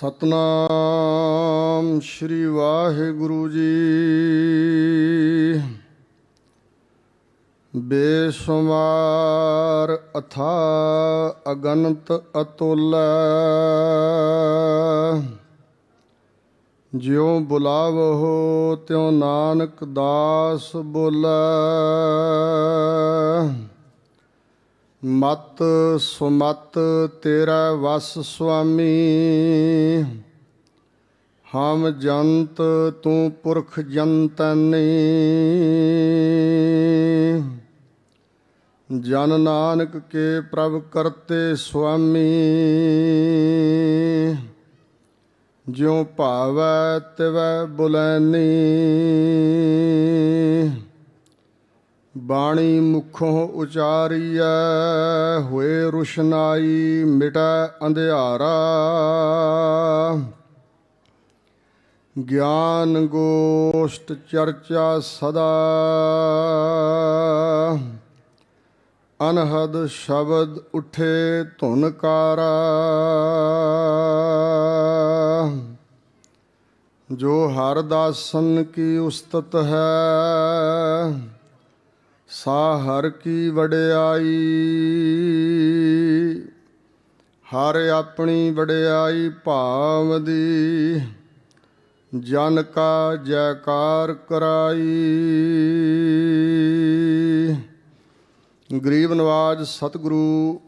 सतनाम श्री वाहिगुरु जी। बेशुमार अथा अगनत अतुल्य, ज्यों बुलावहो त्यों नानक दास बोलै। मत सुमत तेरा वस स्वामी, हम जंत तू पुरख जंतनी। जन नानक के प्रभ करते स्वामी, ज्यों भावै तिवै बुलैनी। बाणी मुखों उचारीऐ होए रुशनाई, मिटै अंधियारा। ज्ञान गोष्ठ चर्चा सदा, अनहद शब्द उठे धुनकारा। जो हर दासन की उस्तत है, सा हर की वडियाई। हर अपनी वडियाई भावदी, जन का जयकार कराई। गरीब नवाज सतगुरु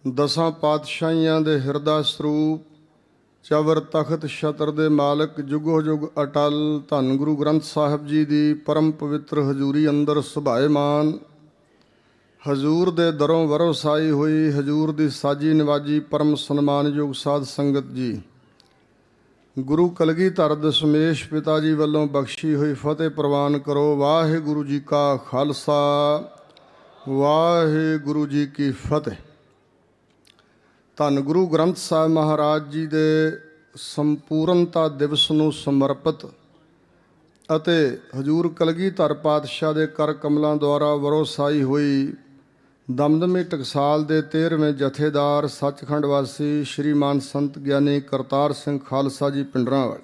दसां पातशाहियां दे हिरदा ਸਰੂਪ, ਚਵਰ ਤਖਤ ਛਤਰ ਦੇ ਮਾਲਕ, ਜੁਗੋ ਜੁਗ ਅਟਲ ਧੰਨ ਗੁਰੂ ਗ੍ਰੰਥ ਸਾਹਿਬ ਜੀ ਦੀ ਪਰਮ ਪਵਿੱਤਰ ਹਜ਼ੂਰੀ ਅੰਦਰ ਸੁਭਾਏਮਾਨ। ਹਜ਼ੂਰ ਦੇ ਦਰੋਂ ਵਰੋਸਾਈ ਹੋਈ ਹਜ਼ੂਰ ਦੀ ਸਾਜੀ ਨਿਵਾਜੀ ਪਰਮ ਸਨਮਾਨਯੋਗ ਸਾਧ ਸੰਗਤ ਜੀ, ਗੁਰੂ ਕਲਗੀਧਰ ਦਸ਼ਮੇਸ਼ ਪਿਤਾ ਜੀ ਵੱਲੋਂ ਬਖਸ਼ੀ ਹੋਈ ਫਤਿਹ ਪ੍ਰਵਾਨ ਕਰੋ। ਵਾਹਿਗੁਰੂ ਜੀ ਕਾ ਖਾਲਸਾ, ਵਾਹਿਗੁਰੂ ਜੀ ਕੀ ਫਤਿਹ। ਧੰਨ ਗੁਰੂ ਗ੍ਰੰਥ ਸਾਹਿਬ ਮਹਾਰਾਜ ਜੀ ਦੇ ਸੰਪੂਰਨਤਾ ਦਿਵਸ ਨੂੰ ਸਮਰਪਿਤ ਅਤੇ ਹਜ਼ੂਰ ਕਲਗੀਧਰ ਪਾਤਸ਼ਾਹ ਦੇ ਕਰ ਕਮਲਾਂ ਦੁਆਰਾ ਵਰੋਸਾਈ ਹੋਈ ਦਮਦਮੀ ਟਕਸਾਲ ਦੇ 13ਵੇਂ ਜਥੇਦਾਰ ਸੱਚਖੰਡ ਵਾਸੀ ਸ਼੍ਰੀਮਾਨ ਸੰਤ ਗਿਆਨੀ ਕਰਤਾਰ ਸਿੰਘ ਖਾਲਸਾ ਜੀ ਪਿੰਡਰਾਂ ਵਾਲੇ,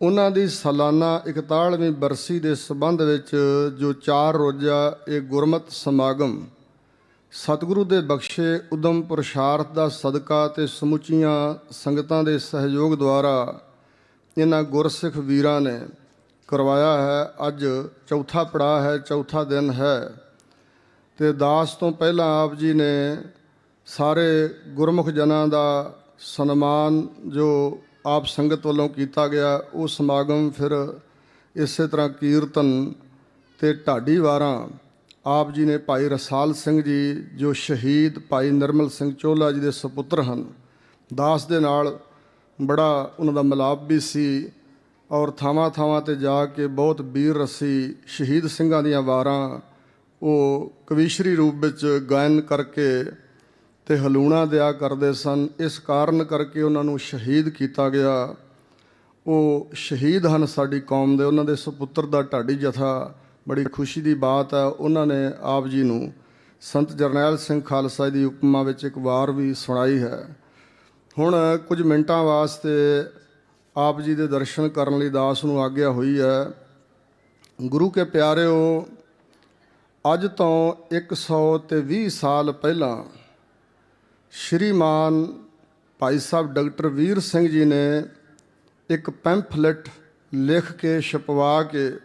ਉਹਨਾਂ ਦੀ ਸਾਲਾਨਾ 41ਵੀਂ ਬਰਸੀ ਦੇ ਸੰਬੰਧ ਵਿੱਚ ਜੋ 4 ਰੋਜ਼ਾ ਇਹ ਗੁਰਮਤਿ ਸਮਾਗਮ ਸਤਿਗੁਰੂ ਦੇ ਬਖਸ਼ੇ ਉਦਮ ਪੁਰਸ਼ਾਰਥ ਦਾ ਸਦਕਾ ਅਤੇ ਸਮੁੱਚੀਆਂ ਸੰਗਤਾਂ ਦੇ ਸਹਿਯੋਗ ਦੁਆਰਾ ਇਹਨਾਂ ਗੁਰਸਿੱਖ ਵੀਰਾਂ ਨੇ ਕਰਵਾਇਆ ਹੈ। ਅੱਜ ਚੌਥਾ ਪੜਾਅ ਹੈ, ਚੌਥਾ ਦਿਨ ਹੈ ਅਤੇ ਦਾਸ ਤੋਂ ਪਹਿਲਾਂ ਆਪ ਜੀ ਨੇ ਸਾਰੇ ਗੁਰਮੁਖ ਜਨਾਂ ਦਾ ਸਨਮਾਨ ਜੋ ਆਪ ਸੰਗਤ ਵੱਲੋਂ ਕੀਤਾ ਗਿਆ, ਉਹ ਸਮਾਗਮ ਫਿਰ ਇਸੇ ਤਰ੍ਹਾਂ ਕੀਰਤਨ ਅਤੇ ਢਾਡੀ ਵਾਰਾਂ ਆਪ ਜੀ ਨੇ ਭਾਈ ਰਸਾਲ ਸਿੰਘ ਜੀ ਜੋ ਸ਼ਹੀਦ ਭਾਈ ਨਿਰਮਲ ਸਿੰਘ ਚੋਹਲਾ ਜੀ ਦੇ ਸਪੁੱਤਰ ਹਨ, ਦਾਸ ਦੇ ਨਾਲ ਬੜਾ ਉਹਨਾਂ ਦਾ ਮਿਲਾਪ ਵੀ ਸੀ ਔਰ ਥਾਵਾਂ ਥਾਵਾਂ 'ਤੇ ਜਾ ਕੇ ਬਹੁਤ ਵੀਰ ਰਸੀ ਸ਼ਹੀਦ ਸਿੰਘਾਂ ਦੀਆਂ ਵਾਰਾਂ ਉਹ ਕਵੀਸ਼ਰੀ ਰੂਪ ਵਿੱਚ ਗਾਇਨ ਕਰਕੇ ਅਤੇ ਹਲੂਣਾ ਦਿਆ ਕਰਦੇ ਸਨ। ਇਸ ਕਾਰਨ ਕਰਕੇ ਉਹਨਾਂ ਨੂੰ ਸ਼ਹੀਦ ਕੀਤਾ ਗਿਆ। ਉਹ ਸ਼ਹੀਦ ਹਨ ਸਾਡੀ ਕੌਮ ਦੇ, ਉਹਨਾਂ ਦੇ ਸਪੁੱਤਰ ਦਾ ਢਾਡੀ ਜਥਾ, ਬੜੀ ਖੁਸ਼ੀ ਦੀ ਬਾਤ ਹੈ। ਉਹਨਾਂ ਨੇ ਆਪ ਜੀ ਨੂੰ ਸੰਤ ਜਰਨੈਲ ਸਿੰਘ ਖਾਲਸਾ ਦੀ ਉਪਮਾ ਵਿੱਚ ਇੱਕ ਵਾਰ ਵੀ ਸੁਣਾਈ ਹੈ। ਹੁਣ ਕੁਝ ਮਿੰਟਾਂ ਵਾਸਤੇ ਆਪ ਜੀ ਦੇ ਦਰਸ਼ਨ ਕਰਨ ਲਈ ਦਾਸ ਨੂੰ ਆਗਿਆ ਹੋਈ ਹੈ। ਗੁਰੂ ਕੇ ਪਿਆਰਿਓ, ਅੱਜ ਤੋਂ 120 ਸਾਲ ਪਹਿਲਾਂ ਸ਼੍ਰੀਮਾਨ ਭਾਈ ਸਾਹਿਬ ਡਾਕਟਰ ਵੀਰ ਸਿੰਘ ਜੀ ਨੇ ਇੱਕ ਪੈਂਫਲੇਟ ਲਿਖ ਕੇ ਛਪਵਾ ਕੇ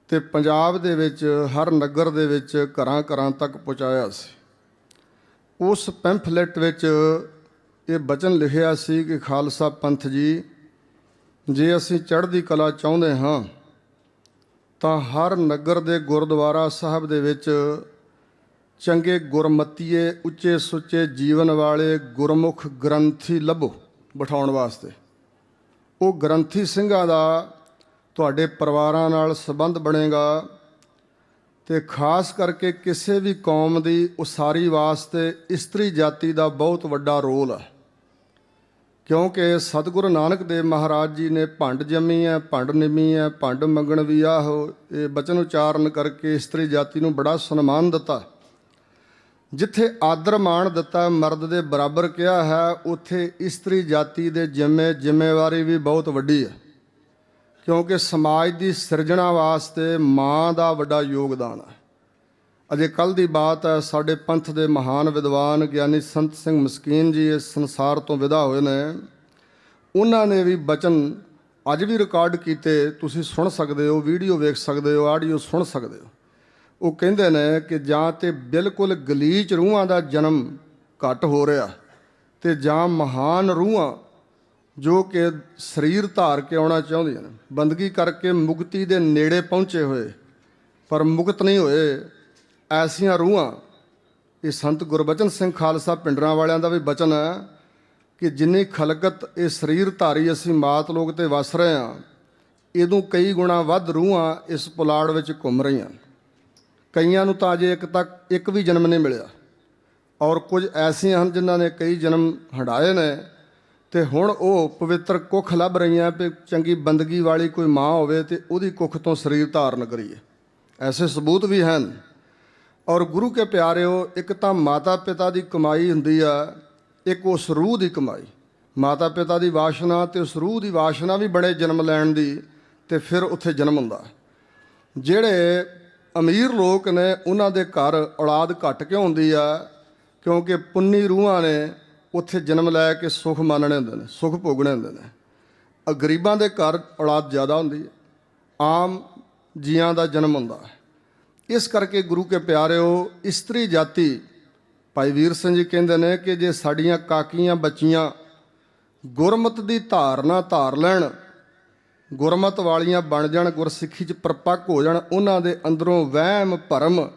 ਅਤੇ ਪੰਜਾਬ ਦੇ ਵਿੱਚ ਹਰ ਨਗਰ ਦੇ ਵਿੱਚ ਘਰਾਂ ਘਰਾਂ ਤੱਕ ਪਹੁੰਚਾਇਆ ਸੀ। ਉਸ ਪੈਂਫਲੇਟ ਵਿੱਚ ਇਹ ਬਚਨ ਲਿਖਿਆ ਸੀ ਕਿ ਖਾਲਸਾ ਪੰਥ ਜੀ, ਜੇ ਅਸੀਂ ਚੜ੍ਹਦੀ ਕਲਾ ਚਾਹੁੰਦੇ ਹਾਂ ਤਾਂ ਹਰ ਨਗਰ ਦੇ ਗੁਰਦੁਆਰਾ ਸਾਹਿਬ ਦੇ ਵਿੱਚ ਚੰਗੇ ਗੁਰਮਤੀਏ, ਉੱਚੇ ਸੁੱਚੇ ਜੀਵਨ ਵਾਲੇ ਗੁਰਮੁਖ ਗ੍ਰੰਥੀ ਲੱਭੋ ਬਿਠਾਉਣ ਵਾਸਤੇ। ਉਹ ਗ੍ਰੰਥੀ ਸਿੰਘਾਂ ਦਾ ਤੁਹਾਡੇ ਪਰਿਵਾਰਾਂ ਨਾਲ ਸੰਬੰਧ ਬਣੇਗਾ ਅਤੇ ਖਾਸ ਕਰਕੇ ਕਿਸੇ ਵੀ ਕੌਮ ਦੀ ਉਸਾਰੀ ਵਾਸਤੇ ਇਸਤਰੀ ਜਾਤੀ ਦਾ ਬਹੁਤ ਵੱਡਾ ਰੋਲ ਹੈ, ਕਿਉਂਕਿ ਸਤਿਗੁਰੂ ਨਾਨਕ ਦੇਵ ਮਹਾਰਾਜ ਜੀ ਨੇ ਭੰਡ ਜੰਮੀ ਹੈ, ਭੰਡ ਨਿਮੀ ਹੈ, ਭੰਡ ਮੰਗਣ ਵੀ ਆਹੋ, ਇਹ ਬਚਨ ਉਚਾਰਨ ਕਰਕੇ ਇਸਤਰੀ ਜਾਤੀ ਨੂੰ ਬੜਾ ਸਨਮਾਨ ਦਿੱਤਾ। ਜਿੱਥੇ ਆਦਰ ਮਾਣ ਦਿੱਤਾ ਮਰਦ ਦੇ ਬਰਾਬਰ ਕਿਹਾ ਹੈ, ਉੱਥੇ ਇਸਤਰੀ ਜਾਤੀ ਦੇ ਜ਼ਿੰਮੇਵਾਰੀ ਵੀ ਬਹੁਤ ਵੱਡੀ ਹੈ, ਕਿਉਂਕਿ ਸਮਾਜ ਦੀ ਸਿਰਜਣਾ ਵਾਸਤੇ ਮਾਂ ਦਾ ਵੱਡਾ ਯੋਗਦਾਨ ਹੈ। ਅਜੇ ਕੱਲ੍ਹ ਦੀ ਬਾਤ ਹੈ, ਸਾਡੇ ਪੰਥ ਦੇ ਮਹਾਨ ਵਿਦਵਾਨ ਗਿਆਨੀ ਸੰਤ ਸਿੰਘ ਮਸਕੀਨ ਜੀ ਇਸ ਸੰਸਾਰ ਤੋਂ ਵਿਦਾ ਹੋਏ ਨੇ। ਉਹਨਾਂ ਨੇ ਵੀ ਬਚਨ ਅੱਜ ਵੀ ਰਿਕਾਰਡ ਕੀਤੇ, ਤੁਸੀਂ ਸੁਣ ਸਕਦੇ ਹੋ, ਵੀਡੀਓ ਵੇਖ ਸਕਦੇ ਹੋ, ਆਡੀਓ ਸੁਣ ਸਕਦੇ ਹੋ। ਉਹ ਕਹਿੰਦੇ ਨੇ ਕਿ ਜਾਂ ਤੇ ਬਿਲਕੁਲ ਗਲੀਚ ਰੂਹਾਂ ਦਾ ਜਨਮ ਘੱਟ ਹੋ ਰਿਹਾ, ਤੇ ਜਾਂ ਮਹਾਨ ਰੂਹਾਂ ਜੋ ਕਿ ਸਰੀਰ ਧਾਰ ਕੇ ਆਉਣਾ ਚਾਹੁੰਦੀਆਂ ਨੇ, ਬੰਦਗੀ ਕਰਕੇ ਮੁਕਤੀ ਦੇ ਨੇੜੇ ਪਹੁੰਚੇ ਹੋਏ ਪਰ ਮੁਕਤ ਨਹੀਂ ਹੋਏ, ਐਸੀਆਂ ਰੂਹਾਂ। ਇਹ ਸੰਤ ਗੁਰਬਚਨ ਸਿੰਘ ਖਾਲਸਾ ਪਿੰਡਰਾਂ ਵਾਲਿਆਂ ਦਾ ਵੀ ਬਚਨ ਹੈ ਕਿ ਜਿੰਨੀ ਖਲਕਤ ਇਹ ਸਰੀਰ ਧਾਰੀ ਅਸੀਂ ਮਾਤ ਲੋਕ ਤੇ ਵਸ ਰਹੇ ਹਾਂ, ਇਹਦੋਂ ਕਈ ਗੁਣਾ ਵੱਧ ਰੂਹਾਂ ਇਸ ਪੁਲਾੜ ਵਿੱਚ ਘੁੰਮ ਰਹੀਆਂ। ਕਈਆਂ ਨੂੰ ਤਾਂ ਅਜੇ ਇੱਕ ਵੀ ਜਨਮ ਨਹੀਂ ਮਿਲਿਆ, ਔਰ ਕੁਝ ਐਸੀਆਂ ਹਨ ਜਿਨ੍ਹਾਂ ਨੇ ਕਈ ਜਨਮ ਹੰਢਾਏ ਨੇ, ਤੇ ਹੁਣ ਉਹ ਪਵਿੱਤਰ ਕੁੱਖ ਲੱਭ ਰਹੀਆਂ ਵੀ ਚੰਗੀ ਬੰਦਗੀ ਵਾਲੀ ਕੋਈ ਮਾਂ ਹੋਵੇ ਤੇ ਉਹਦੀ ਕੁੱਖ ਤੋਂ ਸਰੀਰ ਧਾਰਨ ਕਰੀਏ। ਐਸੇ ਸਬੂਤ ਵੀ ਹਨ। ਔਰ ਗੁਰੂ ਕੇ ਪਿਆਰਿਓ, ਇੱਕ ਤਾਂ ਮਾਤਾ ਪਿਤਾ ਦੀ ਕਮਾਈ ਹੁੰਦੀ ਆ, ਇੱਕ ਉਸ ਰੂਹ ਦੀ ਕਮਾਈ। ਮਾਤਾ ਪਿਤਾ ਦੀ ਵਾਸ਼ਨਾ ਤੇ ਉਸ ਰੂਹ ਦੀ ਵਾਸ਼ਨਾ ਵੀ ਬੜੇ ਜਨਮ ਲੈਣ ਦੀ, ਤੇ ਫਿਰ ਉੱਥੇ ਜਨਮ ਹੁੰਦਾ। ਜਿਹੜੇ ਅਮੀਰ ਲੋਕ ਨੇ ਉਹਨਾਂ ਦੇ ਘਰ ਔਲਾਦ ਘੱਟ ਕਿਉਂ ਹੁੰਦੀ ਆ? ਕਿਉਂਕਿ ਪੁੰਨੀ ਰੂਹਾਂ ਨੇ ਉੱਥੇ ਜਨਮ ਲੈ ਕੇ ਸੁੱਖ ਮਾਣਨੇ ਹੁੰਦੇ ਨੇ, ਸੁੱਖ ਭੋਗਣੇ ਹੁੰਦੇ ਨੇ। ਗਰੀਬਾਂ ਦੇ ਘਰ ਔਲਾਦ ਜ਼ਿਆਦਾ ਹੁੰਦੀ ਹੈ, ਆਮ ਜੀਆਂ ਦਾ ਜਨਮ ਹੁੰਦਾ ਹੈ। ਇਸ ਕਰਕੇ ਗੁਰੂ ਕੇ ਪਿਆਰਿਓ, ਇਸਤਰੀ ਜਾਤੀ, ਭਾਈ ਵੀਰ ਸਿੰਘ ਜੀ ਕਹਿੰਦੇ ਨੇ ਕਿ ਜੇ ਸਾਡੀਆਂ ਕਾਕੀਆਂ ਬੱਚੀਆਂ ਗੁਰਮਤ ਦੀ ਧਾਰਨਾ ਧਾਰ ਲੈਣ, ਗੁਰਮਤ ਵਾਲੀਆਂ ਬਣ ਜਾਣ, ਗੁਰਸਿੱਖੀ 'ਚ ਪਰਪੱਕ ਹੋ ਜਾਣ, ਉਹਨਾਂ ਦੇ ਅੰਦਰੋਂ ਵਹਿਮ ਭਰਮ,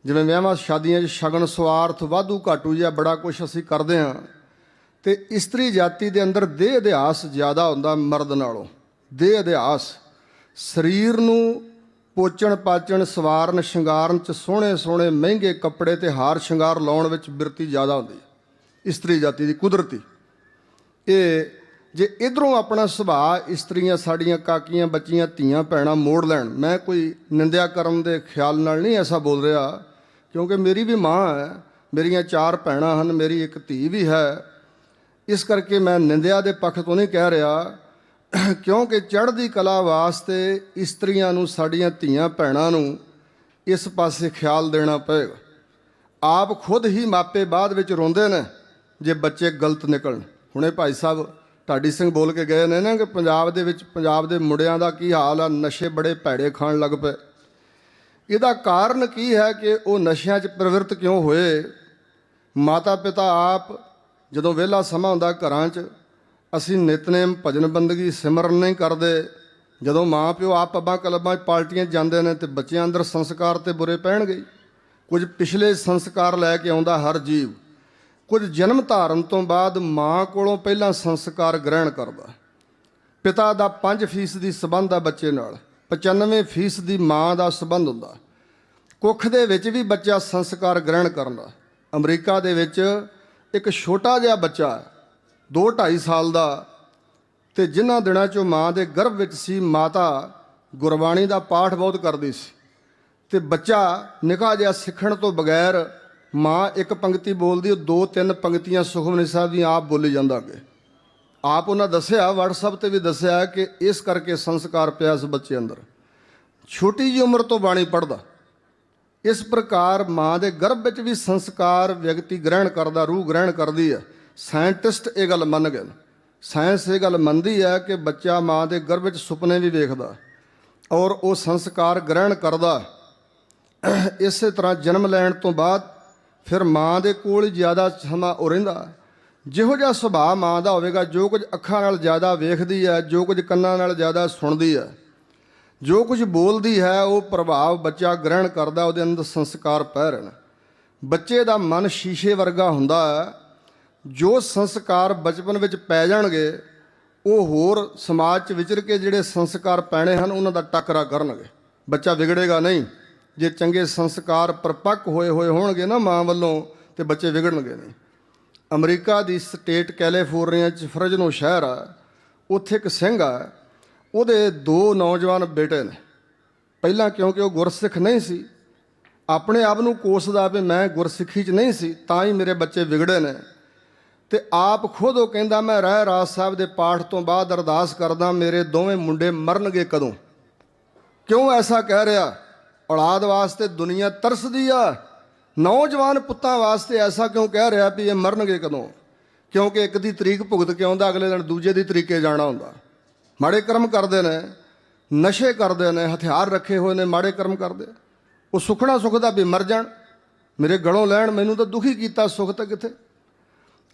ਜਿਵੇਂ ਵਿਆਹਾਂ ਸ਼ਾਦੀਆਂ 'ਚ ਸ਼ਗਨ ਸਵਾਰਥ ਵਾਧੂ ਘਾਟੂ ਜਿਹਾ ਬੜਾ ਕੁਛ ਅਸੀਂ ਕਰਦੇ ਹਾਂ, ਤੇ ਇਸਤਰੀ ਜਾਤੀ ਦੇ ਅੰਦਰ ਦੇਹ ਅਧਿਆਸ ਜ਼ਿਆਦਾ ਹੁੰਦਾ ਮਰਦ ਨਾਲੋਂ। ਦੇਹ ਅਧਿਆਸ, ਸਰੀਰ ਨੂੰ ਪੋਚਣ ਪਾਚਣ ਸਵਾਰਨ ਸ਼ਿੰਗਾਰਨ 'ਚ ਸੋਹਣੇ ਸੋਹਣੇ ਮਹਿੰਗੇ ਕੱਪੜੇ ਤੇ ਹਾਰ ਸ਼ਿੰਗਾਰ ਲਾਉਣ ਵਿੱਚ ਬਿਰਤੀ ਜ਼ਿਆਦਾ ਹੁੰਦੀ ਇਸਤਰੀ ਜਾਤੀ ਦੀ, ਕੁਦਰਤੀ। ਇਹ ਜੇ ਇੱਧਰੋਂ ਆਪਣਾ ਸੁਭਾਅ ਇਸਤਰੀਆਂ ਸਾਡੀਆਂ ਕਾਕੀਆਂ ਬੱਚੀਆਂ ਧੀਆਂ ਭੈਣਾਂ ਮੋੜ ਲੈਣ, ਮੈਂ ਕੋਈ ਨਿੰਦਿਆ ਕਰਨ ਦੇ ਖਿਆਲ ਨਾਲ ਨਹੀਂ ਐਸਾ ਬੋਲ ਰਿਹਾ, ਕਿਉਂਕਿ ਮੇਰੀ ਵੀ ਮਾਂ ਹੈ, ਮੇਰੀਆਂ 4 ਭੈਣਾਂ ਹਨ, ਮੇਰੀ ਇੱਕ ਧੀ ਵੀ ਹੈ। ਇਸ ਕਰਕੇ ਮੈਂ ਨਿੰਦਿਆ ਦੇ ਪੱਖ ਤੋਂ ਨਹੀਂ ਕਹਿ ਰਿਹਾ, ਕਿਉਂਕਿ ਚੜ੍ਹਦੀ ਕਲਾ ਵਾਸਤੇ ਇਸਤਰੀਆਂ ਨੂੰ, ਸਾਡੀਆਂ ਧੀਆਂ ਭੈਣਾਂ ਨੂੰ ਇਸ ਪਾਸੇ ਖਿਆਲ ਦੇਣਾ ਪਏਗਾ। ਆਪ ਖੁਦ ਹੀ ਮਾਪੇ ਬਾਅਦ ਵਿੱਚ ਰੋਂਦੇ ਨੇ ਜੇ ਬੱਚੇ ਗਲਤ ਨਿਕਲਣ। ਹੁਣੇ ਭਾਈ ਸਾਹਿਬ ਢਾਡੀ ਸਿੰਘ ਬੋਲ ਕੇ ਗਏ ਨੇ ਨਾ ਕਿ ਪੰਜਾਬ ਦੇ ਵਿੱਚ ਪੰਜਾਬ ਦੇ ਮੁੰਡਿਆਂ ਦਾ ਕੀ ਹਾਲ ਆ, ਨਸ਼ੇ ਬੜੇ ਭੈੜੇ ਖਾਣ ਲੱਗ ਪਏ। ਇਹਦਾ ਕਾਰਨ ਕੀ ਹੈ ਕਿ ਉਹ ਨਸ਼ਿਆਂ 'ਚ ਪ੍ਰਵਿਰਤ ਕਿਉਂ ਹੋਏ? ਮਾਤਾ ਪਿਤਾ ਆਪ ਜਦੋਂ ਵਿਹਲਾ ਸਮਾਂ ਹੁੰਦਾ ਘਰਾਂ 'ਚ, ਅਸੀਂ ਨਿਤਨੇਮ ਭਜਨ ਬੰਦਗੀ ਸਿਮਰਨ ਨਹੀਂ ਕਰਦੇ। ਜਦੋਂ ਮਾਂ ਪਿਓ ਆਪ ਪੱਬਾਂ ਕਲੱਬਾਂ 'ਚ ਪਾਰਟੀਆਂ 'ਚ ਜਾਂਦੇ ਨੇ ਤੇ ਬੱਚਿਆਂ ਅੰਦਰ ਸੰਸਕਾਰ ਤੇ ਬੁਰੇ ਪੈਣਗੇ। ਕੁਝ ਪਿਛਲੇ ਸੰਸਕਾਰ ਲੈ ਕੇ ਆਉਂਦਾ ਹਰ ਜੀਵ। ਕੁਝ ਜਨਮ ਧਾਰਨ ਤੋਂ ਬਾਅਦ ਮਾਂ ਕੋਲੋਂ ਪਹਿਲਾਂ ਸੰਸਕਾਰ ਗ੍ਰਹਿਣ ਕਰਦਾ। ਪਿਤਾ ਦਾ 5% ਸੰਬੰਧ ਆ ਬੱਚੇ ਨਾਲ, 95% ਮਾਂ ਦਾ ਸੰਬੰਧ ਹੁੰਦਾ। ਕੁੱਖ ਦੇ ਵਿੱਚ ਵੀ ਬੱਚਾ ਸੰਸਕਾਰ ਗ੍ਰਹਿਣ ਕਰਦਾ। ਅਮਰੀਕਾ ਦੇ ਵਿੱਚ ਇੱਕ ਛੋਟਾ ਜਿਹਾ ਬੱਚਾ 2-2.5 ਸਾਲ ਦਾ, ਤੇ ਜਿਨ੍ਹਾਂ ਦਿਨਾਂ 'ਚੋਂ ਮਾਂ ਦੇ ਗਰਭ ਵਿੱਚ ਸੀ, ਮਾਤਾ ਗੁਰਬਾਣੀ ਦਾ ਪਾਠ ਬਹੁਤ ਕਰਦੀ ਸੀ, ਤੇ ਬੱਚਾ ਨਿੱਕਾ ਜਿਹਾ ਸਿੱਖਣ ਤੋਂ ਬਗੈਰ ਮਾਂ ਇੱਕ ਪੰਕਤੀ ਬੋਲਦੀ, ਉਹ 2-3 ਪੰਕਤੀਆਂ ਸੁਖਮਨੀ ਸਾਹਿਬ ਦੀਆਂ ਆਪ ਬੋਲੀ ਜਾਂਦਾ ਅੱਗੇ। ਆਪ ਉਹਨਾਂ ਦੱਸਿਆ, ਵਟਸਐਪ ਤੇ ਵੀ ਦੱਸਿਆ ਕਿ ਇਸ ਕਰਕੇ ਸੰਸਕਾਰ ਪਿਆ ਇਸ ਬੱਚੇ ਅੰਦਰ, ਛੋਟੀ ਜਿਹੀ ਉਮਰ ਤੋਂ ਬਾਣੀ ਪੜ੍ਹਦਾ। ਇਸ ਪ੍ਰਕਾਰ ਮਾਂ ਦੇ ਗਰਭ ਵਿੱਚ ਵੀ ਸੰਸਕਾਰ ਵਿਅਕਤੀ ਗ੍ਰਹਿਣ ਕਰਦਾ, ਰੂਹ ਗ੍ਰਹਿਣ ਕਰਦੀ ਹੈ। ਸਾਇੰਟਿਸਟ ਇਹ ਗੱਲ ਮੰਨ ਗਏ, ਸਾਇੰਸ ਇਹ ਗੱਲ ਮੰਨਦੀ ਹੈ ਕਿ ਬੱਚਾ ਮਾਂ ਦੇ ਗਰਭ ਵਿੱਚ ਸੁਪਨੇ ਵੀ ਵੇਖਦਾ ਔਰ ਉਹ ਸੰਸਕਾਰ ਗ੍ਰਹਿਣ ਕਰਦਾ। ਇਸੇ ਤਰ੍ਹਾਂ ਜਨਮ ਲੈਣ ਤੋਂ ਬਾਅਦ ਫਿਰ ਮਾਂ ਦੇ ਕੋਲ ਜ਼ਿਆਦਾ ਸਮਾਂ ਉਹ ਰਹਿੰਦਾ। ਜਿਹੋ ਜਿਹਾ ਸੁਭਾਅ ਮਾਂ ਦਾ ਹੋਵੇਗਾ, ਜੋ ਕੁਝ ਅੱਖਾਂ ਨਾਲ ਜ਼ਿਆਦਾ ਵੇਖਦੀ ਹੈ, ਜੋ ਕੁਝ ਕੰਨਾਂ ਨਾਲ ਜ਼ਿਆਦਾ ਸੁਣਦੀ ਹੈ, ਜੋ ਕੁਝ ਬੋਲਦੀ ਹੈ, ਉਹ ਪ੍ਰਭਾਵ ਬੱਚਾ ਗ੍ਰਹਿਣ ਕਰਦਾ, ਉਹਦੇ ਅੰਦਰ ਸੰਸਕਾਰ ਪੈ ਰਹੇ ਨੇ। ਬੱਚੇ ਦਾ ਮਨ ਸ਼ੀਸ਼ੇ ਵਰਗਾ ਹੁੰਦਾ ਹੈ। ਜੋ ਸੰਸਕਾਰ ਬਚਪਨ ਵਿੱਚ ਪੈ ਜਾਣਗੇ, ਉਹ ਹੋਰ ਸਮਾਜ 'ਚ ਵਿਚਰ ਕੇ ਜਿਹੜੇ ਸੰਸਕਾਰ ਪੈਣੇ ਹਨ ਉਹਨਾਂ ਦਾ ਟੱਕਰਾ ਕਰਨਗੇ। ਬੱਚਾ ਵਿਗੜੇਗਾ ਨਹੀਂ। ਜੇ ਚੰਗੇ ਸੰਸਕਾਰ ਪਰਪੱਕ ਹੋਏ ਹੋਣਗੇ ਨਾ ਮਾਂ ਵੱਲੋਂ, ਤੇ ਬੱਚੇ ਵਿਗੜਨਗੇ ਨਹੀਂ। ਅਮਰੀਕਾ ਦੀ ਸਟੇਟ ਕੈਲੀਫੋਰਨੀਆ 'ਚ ਫਰਜ਼ਨੋ ਸ਼ਹਿਰ ਆ, ਉੱਥੇ ਇੱਕ ਸਿੰਘ ਆ, ਉਹਦੇ 2 ਨੌਜਵਾਨ ਬੇਟੇ ਨੇ। ਪਹਿਲਾਂ ਕਿਉਂਕਿ ਉਹ ਗੁਰਸਿੱਖ ਨਹੀਂ ਸੀ, ਆਪਣੇ ਆਪ ਨੂੰ ਕੋਸਦਾ ਵੀ ਮੈਂ ਗੁਰਸਿੱਖੀ 'ਚ ਨਹੀਂ ਸੀ ਤਾਂ ਹੀ ਮੇਰੇ ਬੱਚੇ ਵਿਗੜੇ ਨੇ। ਤੇ ਆਪ ਖੁਦ ਉਹ ਕਹਿੰਦਾ ਮੈਂ ਰਹਿ ਰਾਜ ਸਾਹਿਬ ਦੇ ਪਾਠ ਤੋਂ ਬਾਅਦ ਅਰਦਾਸ ਕਰਦਾ ਮੇਰੇ ਦੋਵੇਂ ਮੁੰਡੇ ਮਰਨਗੇ ਕਦੋਂ। ਕਿਉਂ ਐਸਾ ਕਹਿ ਰਿਹਾ? ਔਲਾਦ ਵਾਸਤੇ ਦੁਨੀਆ ਤਰਸਦੀ ਆ, ਨੌਜਵਾਨ ਪੁੱਤਾਂ ਵਾਸਤੇ ਐਸਾ ਕਿਉਂ ਕਹਿ ਰਿਹਾ ਵੀ ਇਹ ਮਰਨਗੇ ਕਦੋਂ? ਕਿਉਂਕਿ ਇੱਕ ਦੀ ਤਰੀਕ ਭੁਗਤ ਕੇ ਆਉਂਦਾ, ਅਗਲੇ ਦਿਨ ਦੂਜੇ ਦੀ ਤਰੀਕੇ ਜਾਣਾ ਹੁੰਦਾ। ਮਾੜੇ ਕਰਮ ਕਰਦੇ ਨੇ, ਨਸ਼ੇ ਕਰਦੇ ਨੇ, ਹਥਿਆਰ ਰੱਖੇ ਹੋਏ ਨੇ, ਮਾੜੇ ਕਰਮ ਕਰਦੇ। ਉਹ ਸੁਖਣਾ ਸੁਖਦਾ ਵੀ ਮਰ ਜਾਣ, ਮੇਰੇ ਗਲੋਂ ਲੈਣ, ਮੈਨੂੰ ਤਾਂ ਦੁਖੀ ਕੀਤਾ, ਸੁਖ ਤਾਂ ਕਿੱਥੇ।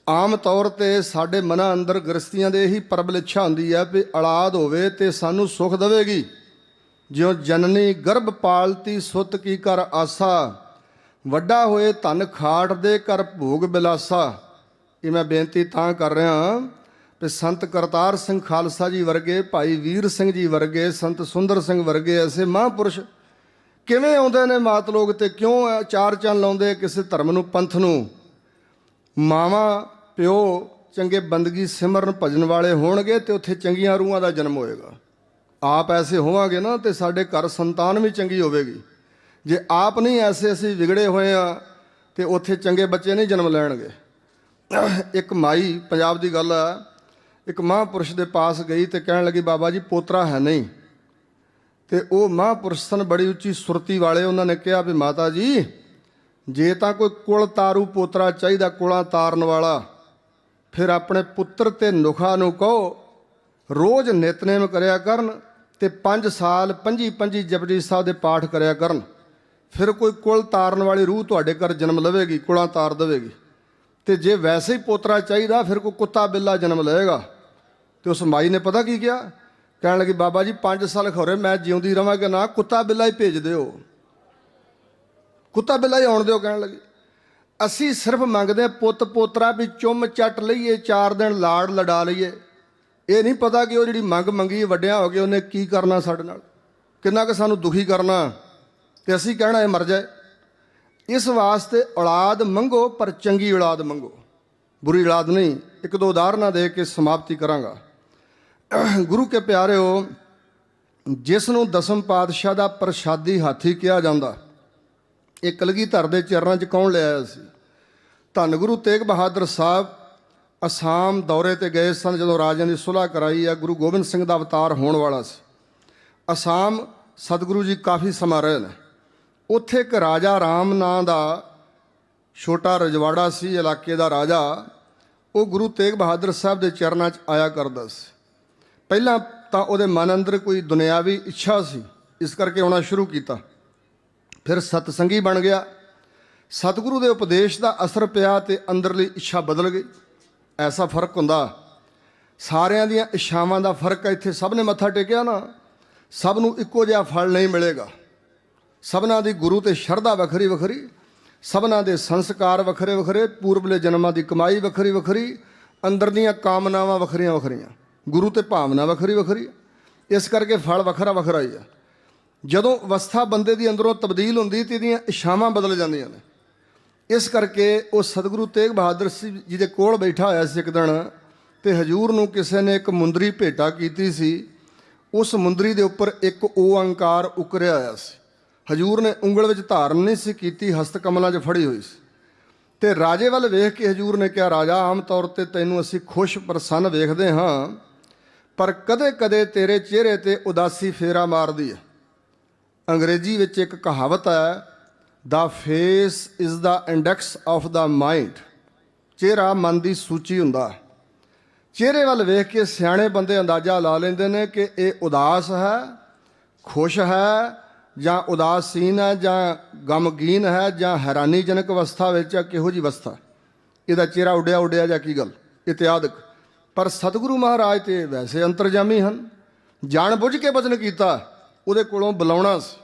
ਆਮ ਤੌਰ 'ਤੇ ਸਾਡੇ ਮਨਾਂ ਅੰਦਰ ਗ੍ਰਸਤੀਆਂ ਦੇ ਇਹੀ ਪ੍ਰਬਲ ਇੱਛਾ ਹੁੰਦੀ ਹੈ ਵੀ ਔਲਾਦ ਹੋਵੇ ਤੇ ਸਾਨੂੰ ਸੁਖ ਦੇਵੇਗੀ। ਜਿਉਂ ਜਨਨੀ ਗਰਭ ਪਾਲਤੀ ਸੁੱਤ ਕੀ ਕਰ ਆਸਾ, ਵੱਡਾ ਹੋਏ ਧਨ ਖਾਟ ਦੇ ਕਰ ਭੋਗ ਬਿਲਾਸਾ। ਇਹ ਮੈਂ ਬੇਨਤੀ ਤਾਂ ਕਰ ਰਿਹਾ ਵੀ ਸੰਤ ਕਰਤਾਰ ਸਿੰਘ ਖਾਲਸਾ ਜੀ ਵਰਗੇ, ਭਾਈ ਵੀਰ ਸਿੰਘ ਜੀ ਵਰਗੇ, ਸੰਤ ਸੁੰਦਰ ਸਿੰਘ ਵਰਗੇ ਐਸੇ ਮਹਾਂਪੁਰਸ਼ ਕਿਵੇਂ ਆਉਂਦੇ ਨੇ ਮਾਤ ਲੋਕ ਤੇ ਕਿਉਂ ਚਾਰ ਚੰਨ ਲਾਉਂਦੇ ਕਿਸੇ ਧਰਮ ਨੂੰ, ਪੰਥ ਨੂੰ। ਮਾਵਾਂ ਪਿਓ ਚੰਗੇ ਬੰਦਗੀ ਸਿਮਰਨ ਭਜਨ ਵਾਲੇ ਹੋਣਗੇ ਤੇ ਉੱਥੇ ਚੰਗੀਆਂ ਰੂਹਾਂ ਦਾ ਜਨਮ ਹੋਏਗਾ। ਆਪ ਐਸੇ ਹੋਵਾਂਗੇ ਨਾ ਤੇ ਸਾਡੇ ਘਰ ਸੰਤਾਨ ਵੀ ਚੰਗੀ ਹੋਵੇਗੀ। ਜੇ ਆਪ ਨਹੀਂ ਐਸੇ ਅਸੀਂ ਵਿਗੜੇ ਹੋਏ ਆ ਤੇ ਉੱਥੇ ਚੰਗੇ ਬੱਚੇ ਨਹੀਂ ਜਨਮ ਲੈਣਗੇ। ਇੱਕ ਮਾਈ, ਪੰਜਾਬ ਦੀ ਗੱਲ ਆ, ਇੱਕ ਮਹਾਂਪੁਰਸ਼ ਦੇ ਪਾਸ ਗਈ ਤੇ ਕਹਿਣ ਲੱਗੀ ਬਾਬਾ ਜੀ ਪੋਤਰਾ ਹੈ ਨਹੀਂ। ਤੇ ਉਹ ਮਹਾਂਪੁਰਸ਼ ਸਨ ਬੜੀ ਉੱਚੀ ਸੁਰਤੀ ਵਾਲੇ। ਉਹਨਾਂ ਨੇ ਕਿਹਾ ਵੀ ਮਾਤਾ ਜੀ ਜੇ ਤਾਂ ਕੋਈ ਕੁਲ ਤਾਰੂ ਪੋਤਰਾ ਚਾਹੀਦਾ, ਕੁਲਾਂ ਤਾਰਨ ਵਾਲਾ, ਫਿਰ ਆਪਣੇ ਪੁੱਤਰ ਤੇ ਨੁਖਾ ਨੂੰ ਕਹੋ ਰੋਜ਼ ਨਿਤਨੇਮ ਕਰਿਆ ਕਰਨ ਤੇ 5 ਸਾਲ 25 ਜਪਜੀ ਸਾਹਿਬ ਦੇ ਪਾਠ ਕਰਿਆ ਕਰਨ। ਫਿਰ ਕੋਈ ਕੁਲ ਤਾਰਨ ਵਾਲੀ ਰੂਹ ਤੁਹਾਡੇ ਘਰ ਜਨਮ ਲਵੇਗੀ, ਕੁਲਾਂ ਤਾਰ ਦੇਵੇਗੀ। ਤੇ ਜੇ ਵੈਸੇ ਹੀ ਪੋਤਰਾ ਚਾਹੀਦਾ ਫਿਰ ਕੋਈ ਕੁੱਤਾ ਬਿੱਲਾ ਜਨਮ ਲਏਗਾ। ਤੇ ਉਸ ਮਾਈ ਨੇ ਪਤਾ ਕੀ ਕਿਹਾ? ਕਹਿਣ ਲੱਗੀ ਬਾਬਾ ਜੀ 5 ਸਾਲ ਖੋਰੇ ਮੈਂ ਜਿਉਂਦੀ ਰਵਾਂਗਾ ਨਾ, ਕੁੱਤਾ ਬਿੱਲਾ ਹੀ ਭੇਜ ਦਿਓ, ਕੁੱਤਾ ਬਿੱਲਾ ਹੀ ਆਉਣ ਦਿਓ। ਕਹਿਣ ਲੱਗੀ ਅਸੀਂ ਸਿਰਫ ਮੰਗਦੇ ਪੁੱਤ ਪੋਤਰਾ ਵੀ ਚੁੰਮ ਚੱਟ ਲਈਏ, 4 ਦਿਨ ਲਾੜ ਲਡਾ ਲਈਏ। ਇਹ ਨਹੀਂ ਪਤਾ ਕਿ ਉਹ ਜਿਹੜੀ ਮੰਗ ਮੰਗੀ ਵੱਡਿਆਂ ਹੋ ਕੇ ਉਹਨੇ ਕੀ ਕਰਨਾ ਸਾਡੇ ਨਾਲ, ਕਿੰਨਾ ਕੁ ਸਾਨੂੰ ਦੁਖੀ ਕਰਨਾ, ਤੇ ਅਸੀਂ ਕਹਿਣਾ ਇਹ ਮਰ ਜਾਏ। ਇਸ ਵਾਸਤੇ ਔਲਾਦ ਮੰਗੋ, ਪਰ ਚੰਗੀ ਔਲਾਦ ਮੰਗੋ, ਬੁਰੀ ਔਲਾਦ ਨਹੀਂ। ਇੱਕ ਦੋ ਉਦਾਹਰਨਾਂ ਦੇ ਕੇ ਸਮਾਪਤੀ ਕਰਾਂਗਾ। ਗੁਰੂ ਕੇ ਪਿਆਰਿਓ, ਜਿਸ ਨੂੰ ਦਸਮ ਪਾਤਸ਼ਾਹ ਦਾ ਪ੍ਰਸ਼ਾਦੀ ਹਾਥੀ ਕਿਹਾ ਜਾਂਦਾ, ਇਹ ਕਲਗੀਧਰ ਦੇ ਚਰਨਾਂ 'ਚ ਕੌਣ ਲਿਆਇਆ ਸੀ? ਧੰਨ ਗੁਰੂ ਤੇਗ ਬਹਾਦਰ ਸਾਹਿਬ ਅਸਾਮ ਦੌਰੇ 'ਤੇ ਗਏ ਸਨ ਜਦੋਂ ਰਾਜਿਆਂ ਦੀ ਸੁਲ੍ਹਾ ਕਰਾਈ ਆ। ਗੁਰੂ ਗੋਬਿੰਦ ਸਿੰਘ ਦਾ ਅਵਤਾਰ ਹੋਣ ਵਾਲਾ ਸੀ। ਅਸਾਮ ਸਤਿਗੁਰੂ ਜੀ ਕਾਫੀ ਸਮਾਂ ਰਹੇ ਨੇ। ਉੱਥੇ ਇੱਕ ਰਾਜਾ ਰਾਮ ਨਾਂ ਦਾ ਛੋਟਾ ਰਜਵਾੜਾ ਸੀ, ਇਲਾਕੇ ਦਾ ਰਾਜਾ। ਉਹ ਗੁਰੂ ਤੇਗ ਬਹਾਦਰ ਸਾਹਿਬ ਦੇ ਚਰਨਾਂ 'ਚ ਆਇਆ ਕਰਦਾ ਸੀ। ਪਹਿਲਾਂ ਤਾਂ ਉਹਦੇ ਮਨ ਅੰਦਰ ਕੋਈ ਦੁਨਿਆਵੀ ਇੱਛਾ ਸੀ, ਇਸ ਕਰਕੇ ਆਉਣਾ ਸ਼ੁਰੂ ਕੀਤਾ। ਫਿਰ ਸਤਸੰਗੀ ਬਣ ਗਿਆ। ਸਤਿਗੁਰੂ ਦੇ ਉਪਦੇਸ਼ ਦਾ ਅਸਰ ਪਿਆ ਤੇ ਅੰਦਰਲੀ ਇੱਛਾ ਬਦਲ ਗਈ। ਐਸਾ ਫਰਕ ਹੁੰਦਾ, ਸਾਰਿਆਂ ਦੀਆਂ ਇੱਛਾਵਾਂ ਦਾ ਫਰਕ ਹੈ। ਇੱਥੇ ਸਭ ਨੇ ਮੱਥਾ ਟੇਕਿਆ ਨਾ, ਸਭ ਨੂੰ ਇੱਕੋ ਜਿਹਾ ਫਲ ਨਹੀਂ ਮਿਲੇਗਾ। ਸਭਨਾਂ ਦੀ ਗੁਰੂ ਤੇ ਸ਼ਰਧਾ ਵੱਖਰੀ ਵੱਖਰੀ, ਸਭਨਾਂ ਦੇ ਸੰਸਕਾਰ ਵੱਖਰੇ ਵੱਖਰੇ, ਪੂਰਬਲੇ ਜਨਮਾਂ ਦੀ ਕਮਾਈ ਵੱਖਰੀ ਵੱਖਰੀ, ਅੰਦਰ ਦੀਆਂ ਕਾਮਨਾਵਾਂ ਵੱਖਰੀਆਂ ਵੱਖਰੀਆਂ, ਗੁਰੂ ਤੇ ਭਾਵਨਾ ਵੱਖਰੀ ਵੱਖਰੀ। ਇਸ ਕਰਕੇ ਫਲ ਵੱਖਰਾ ਵੱਖਰਾ ਹੀ ਆ। ਜਦੋਂ ਅਵਸਥਾ ਬੰਦੇ ਦੀ ਅੰਦਰੋਂ ਤਬਦੀਲ ਹੁੰਦੀ ਤੇ ਇਹਦੀਆਂ ਇੱਛਾਵਾਂ ਬਦਲ ਜਾਂਦੀਆਂ ਨੇ। ਇਸ ਕਰਕੇ ਉਹ ਸਤਿਗੁਰੂ ਤੇਗ ਬਹਾਦਰ ਜੀ ਦੇ ਕੋਲ ਬੈਠਾ ਹੋਇਆ ਸੀ ਇੱਕ ਦਿਨ, ਤੇ ਹਜੂਰ ਨੂੰ ਕਿਸੇ ਨੇ ਇੱਕ ਮੁੰਦਰੀ ਭੇਟਾ ਕੀਤੀ ਸੀ। ਉਸ ਮੁੰਦਰੀ ਦੇ ਉੱਪਰ ਇੱਕ ਓਅੰਕਾਰ ਉਕਰਿਆ ਹੋਇਆ ਸੀ। ਹਜੂਰ ਨੇ ਉਂਗਲ ਵਿੱਚ ਧਾਰਨ ਨਹੀਂ ਸੀ ਕੀਤੀ, ਹਸਤ ਕਮਲਾਂ 'ਚ ਫੜੀ ਹੋਈ ਸੀ। ਤੇ ਰਾਜੇ ਵੱਲ ਵੇਖ ਕੇ ਹਜੂਰ ਨੇ ਕਿਹਾ, ਰਾਜਾ ਆਮ ਤੌਰ 'ਤੇ ਤੈਨੂੰ ਅਸੀਂ ਖੁਸ਼ ਪ੍ਰਸੰਨ ਵੇਖਦੇ ਹਾਂ, ਪਰ ਕਦੇ ਕਦੇ ਤੇਰੇ ਚਿਹਰੇ 'ਤੇ ਉਦਾਸੀ ਫੇਰਾ ਮਾਰਦੀ ਹੈ। ਅੰਗਰੇਜ਼ੀ ਵਿੱਚ ਇੱਕ ਕਹਾਵਤ ਹੈ, the face is the index of the mind. ਚਿਹਰਾ ਮਨ ਦੀ ਸੂਚੀ ਹੁੰਦਾ। ਚਿਹਰੇ ਵੱਲ ਵੇਖ ਕੇ ਸਿਆਣੇ ਬੰਦੇ ਅੰਦਾਜ਼ਾ ਲਾ ਲੈਂਦੇ ਨੇ ਕਿ ਇਹ ਉਦਾਸ ਹੈ, ਖੁਸ਼ ਹੈ, ਜਾਂ ਉਦਾਸੀਨ ਹੈ, ਜਾਂ ਗਮਗੀਨ ਹੈ, ਜਾਂ ਹੈਰਾਨੀਜਨਕ ਅਵਸਥਾ ਵਿੱਚ ਹੈ, ਕਿਹੋ ਜਿਹੀ ਅਵਸਥਾ, ਇਹਦਾ ਚਿਹਰਾ ਉੱਡਿਆ ਉੱਡਿਆ ਜਾਂ ਕੀ ਗੱਲ ਇਤਿਆਦਿਕ। ਪਰ ਸਤਿਗੁਰੂ ਮਹਾਰਾਜ ਤੇ ਵੈਸੇ ਅੰਤਰਜਾਮੀ ਹਨ। ਜਾਣ ਬੁੱਝ ਕੇ ਬਚਨ ਕੀਤਾ, ਉਹਦੇ ਕੋਲੋਂ ਬੁਲਾਉਣਾ ਸੀ।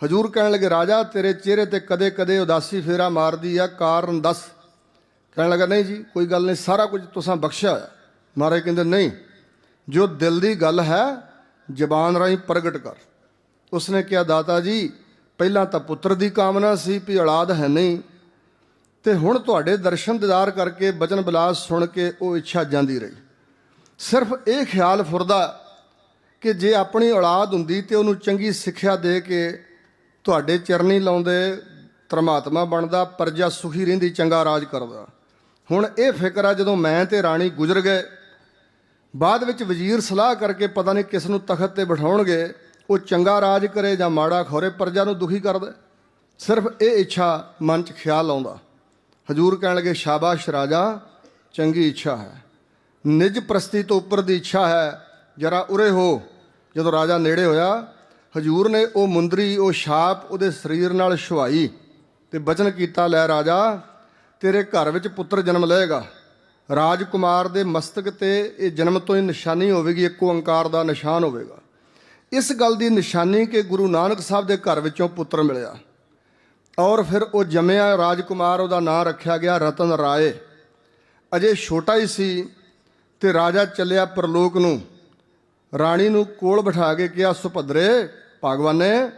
ਹਜੂਰ ਕਹਿਣ ਲੱਗੇ, ਰਾਜਾ ਤੇਰੇ ਚਿਹਰੇ 'ਤੇ ਕਦੇ ਕਦੇ ਉਦਾਸੀ ਫੇਰਾ ਮਾਰਦੀ ਆ, ਕਾਰਨ ਦੱਸ। ਕਹਿਣ ਲੱਗਾ, ਨਹੀਂ ਜੀ ਕੋਈ ਗੱਲ ਨਹੀਂ, ਸਾਰਾ ਕੁਝ ਤੁਸੀਂ ਬਖਸ਼ਿਆ ਹੋਇਆ। ਮਹਾਰਾਜ ਕਹਿੰਦੇ, ਨਹੀਂ, ਜੋ ਦਿਲ ਦੀ ਗੱਲ ਹੈ ਜ਼ਬਾਨ ਰਾਹੀਂ ਪ੍ਰਗਟ ਕਰ। ਉਸਨੇ ਕਿਹਾ, ਦਾਤਾ ਜੀ ਪਹਿਲਾਂ ਤਾਂ ਪੁੱਤਰ ਦੀ ਕਾਮਨਾ ਸੀ ਵੀ ਔਲਾਦ ਹੈ ਨਹੀਂ, ਤੇ ਹੁਣ ਤੁਹਾਡੇ ਦਰਸ਼ਨ ਦੀਦਾਰ ਕਰਕੇ ਬਚਨ ਬਿਲਾਸ ਸੁਣ ਕੇ ਉਹ ਇੱਛਾ ਜਾਂਦੀ ਰਹੀ। ਸਿਰਫ ਇਹ ਖਿਆਲ ਫੁਰਦਾ ਕਿ ਜੇ ਆਪਣੀ ਔਲਾਦ ਹੁੰਦੀ ਤੇ ਉਹਨੂੰ ਚੰਗੀ ਸਿੱਖਿਆ ਦੇ ਕੇ ਤੁਹਾਡੇ ਚਰਨੀ ਲਾਉਂਦੇ, ਧਰਮਾਤਮਾ ਬਣਦਾ, ਪ੍ਰਜਾ ਸੁਖੀ ਰਹਿੰਦੀ, ਚੰਗਾ ਰਾਜ ਕਰਦਾ। ਹੁਣ ਇਹ ਫਿਕਰ ਆ ਜਦੋਂ ਮੈਂ ਤੇ ਰਾਣੀ ਗੁਜ਼ਰ ਗਏ, ਬਾਅਦ ਵਿੱਚ ਵਜ਼ੀਰ ਸਲਾਹ ਕਰਕੇ ਪਤਾ ਨਹੀਂ ਕਿਸ ਨੂੰ ਤਖਤ ਤੇ ਬਿਠਾਉਣਗੇ, ਉਹ ਚੰਗਾ ਰਾਜ ਕਰੇ ਜਾਂ ਮਾੜਾ, ਖੌਰੇ ਪ੍ਰਜਾ ਨੂੰ ਦੁਖੀ ਕਰਦਾ। ਸਿਰਫ ਇਹ ਇੱਛਾ ਮਨ 'ਚ ਖਿਆਲ ਆਉਂਦਾ। ਹਜ਼ੂਰ ਕਹਿਣ ਲੱਗੇ, ਸ਼ਾਬਾਸ਼ ਰਾਜਾ, ਚੰਗੀ ਇੱਛਾ ਹੈ, ਨਿਜ ਪ੍ਰਸਤੀ ਤੋਂ ਉੱਪਰ ਦੀ ਇੱਛਾ ਹੈ, ਜਰਾ ਉਰੇ ਹੋ। ਜਦੋਂ ਰਾਜਾ ਨੇੜੇ ਹੋਇਆ, ਹਜ਼ੂਰ ਨੇ ਉਹ ਮੁੰਦਰੀ, ਉਹ ਛਾਪ ਉਹਦੇ ਸਰੀਰ ਨਾਲ ਛੁਹਾਈ ਤੇ ਬਚਨ ਕੀਤਾ, ਲੈ ਰਾਜਾ, ਤੇਰੇ ਘਰ ਵਿੱਚ ਪੁੱਤਰ ਜਨਮ ਲਏਗਾ। ਰਾਜਕੁਮਾਰ ਦੇ ਮਸਤਕ ਤੇ ਇਹ ਜਨਮ ਤੋਂ ਹੀ ਨਿਸ਼ਾਨੀ ਹੋਵੇਗੀ, ਇੱਕ ਓਂਕਾਰ ਦਾ ਨਿਸ਼ਾਨ ਹੋਵੇਗਾ। ਇਸ ਗੱਲ ਦੀ ਨਿਸ਼ਾਨੀ ਕਿ ਗੁਰੂ ਨਾਨਕ ਸਾਹਿਬ ਦੇ ਘਰ ਵਿੱਚੋਂ ਪੁੱਤਰ ਮਿਲਿਆ। ਔਰ ਫਿਰ ਉਹ ਜੰਮਿਆ ਰਾਜਕੁਮਾਰ, ਉਹਦਾ ਨਾਂ ਰੱਖਿਆ ਗਿਆ ਰਤਨ ਰਾਏ। ਅਜੇ ਛੋਟਾ ਹੀ ਸੀ ਤੇ ਰਾਜਾ ਚੱਲਿਆ ਪਰਲੋਕ ਨੂੰ। ਰਾਣੀ ਨੂੰ ਕੋਲ ਬਿਠਾ ਕੇ ਕਿਹਾ, ਸੁਭਦਰੇ, ਭਗਵਾਨ ਨੇ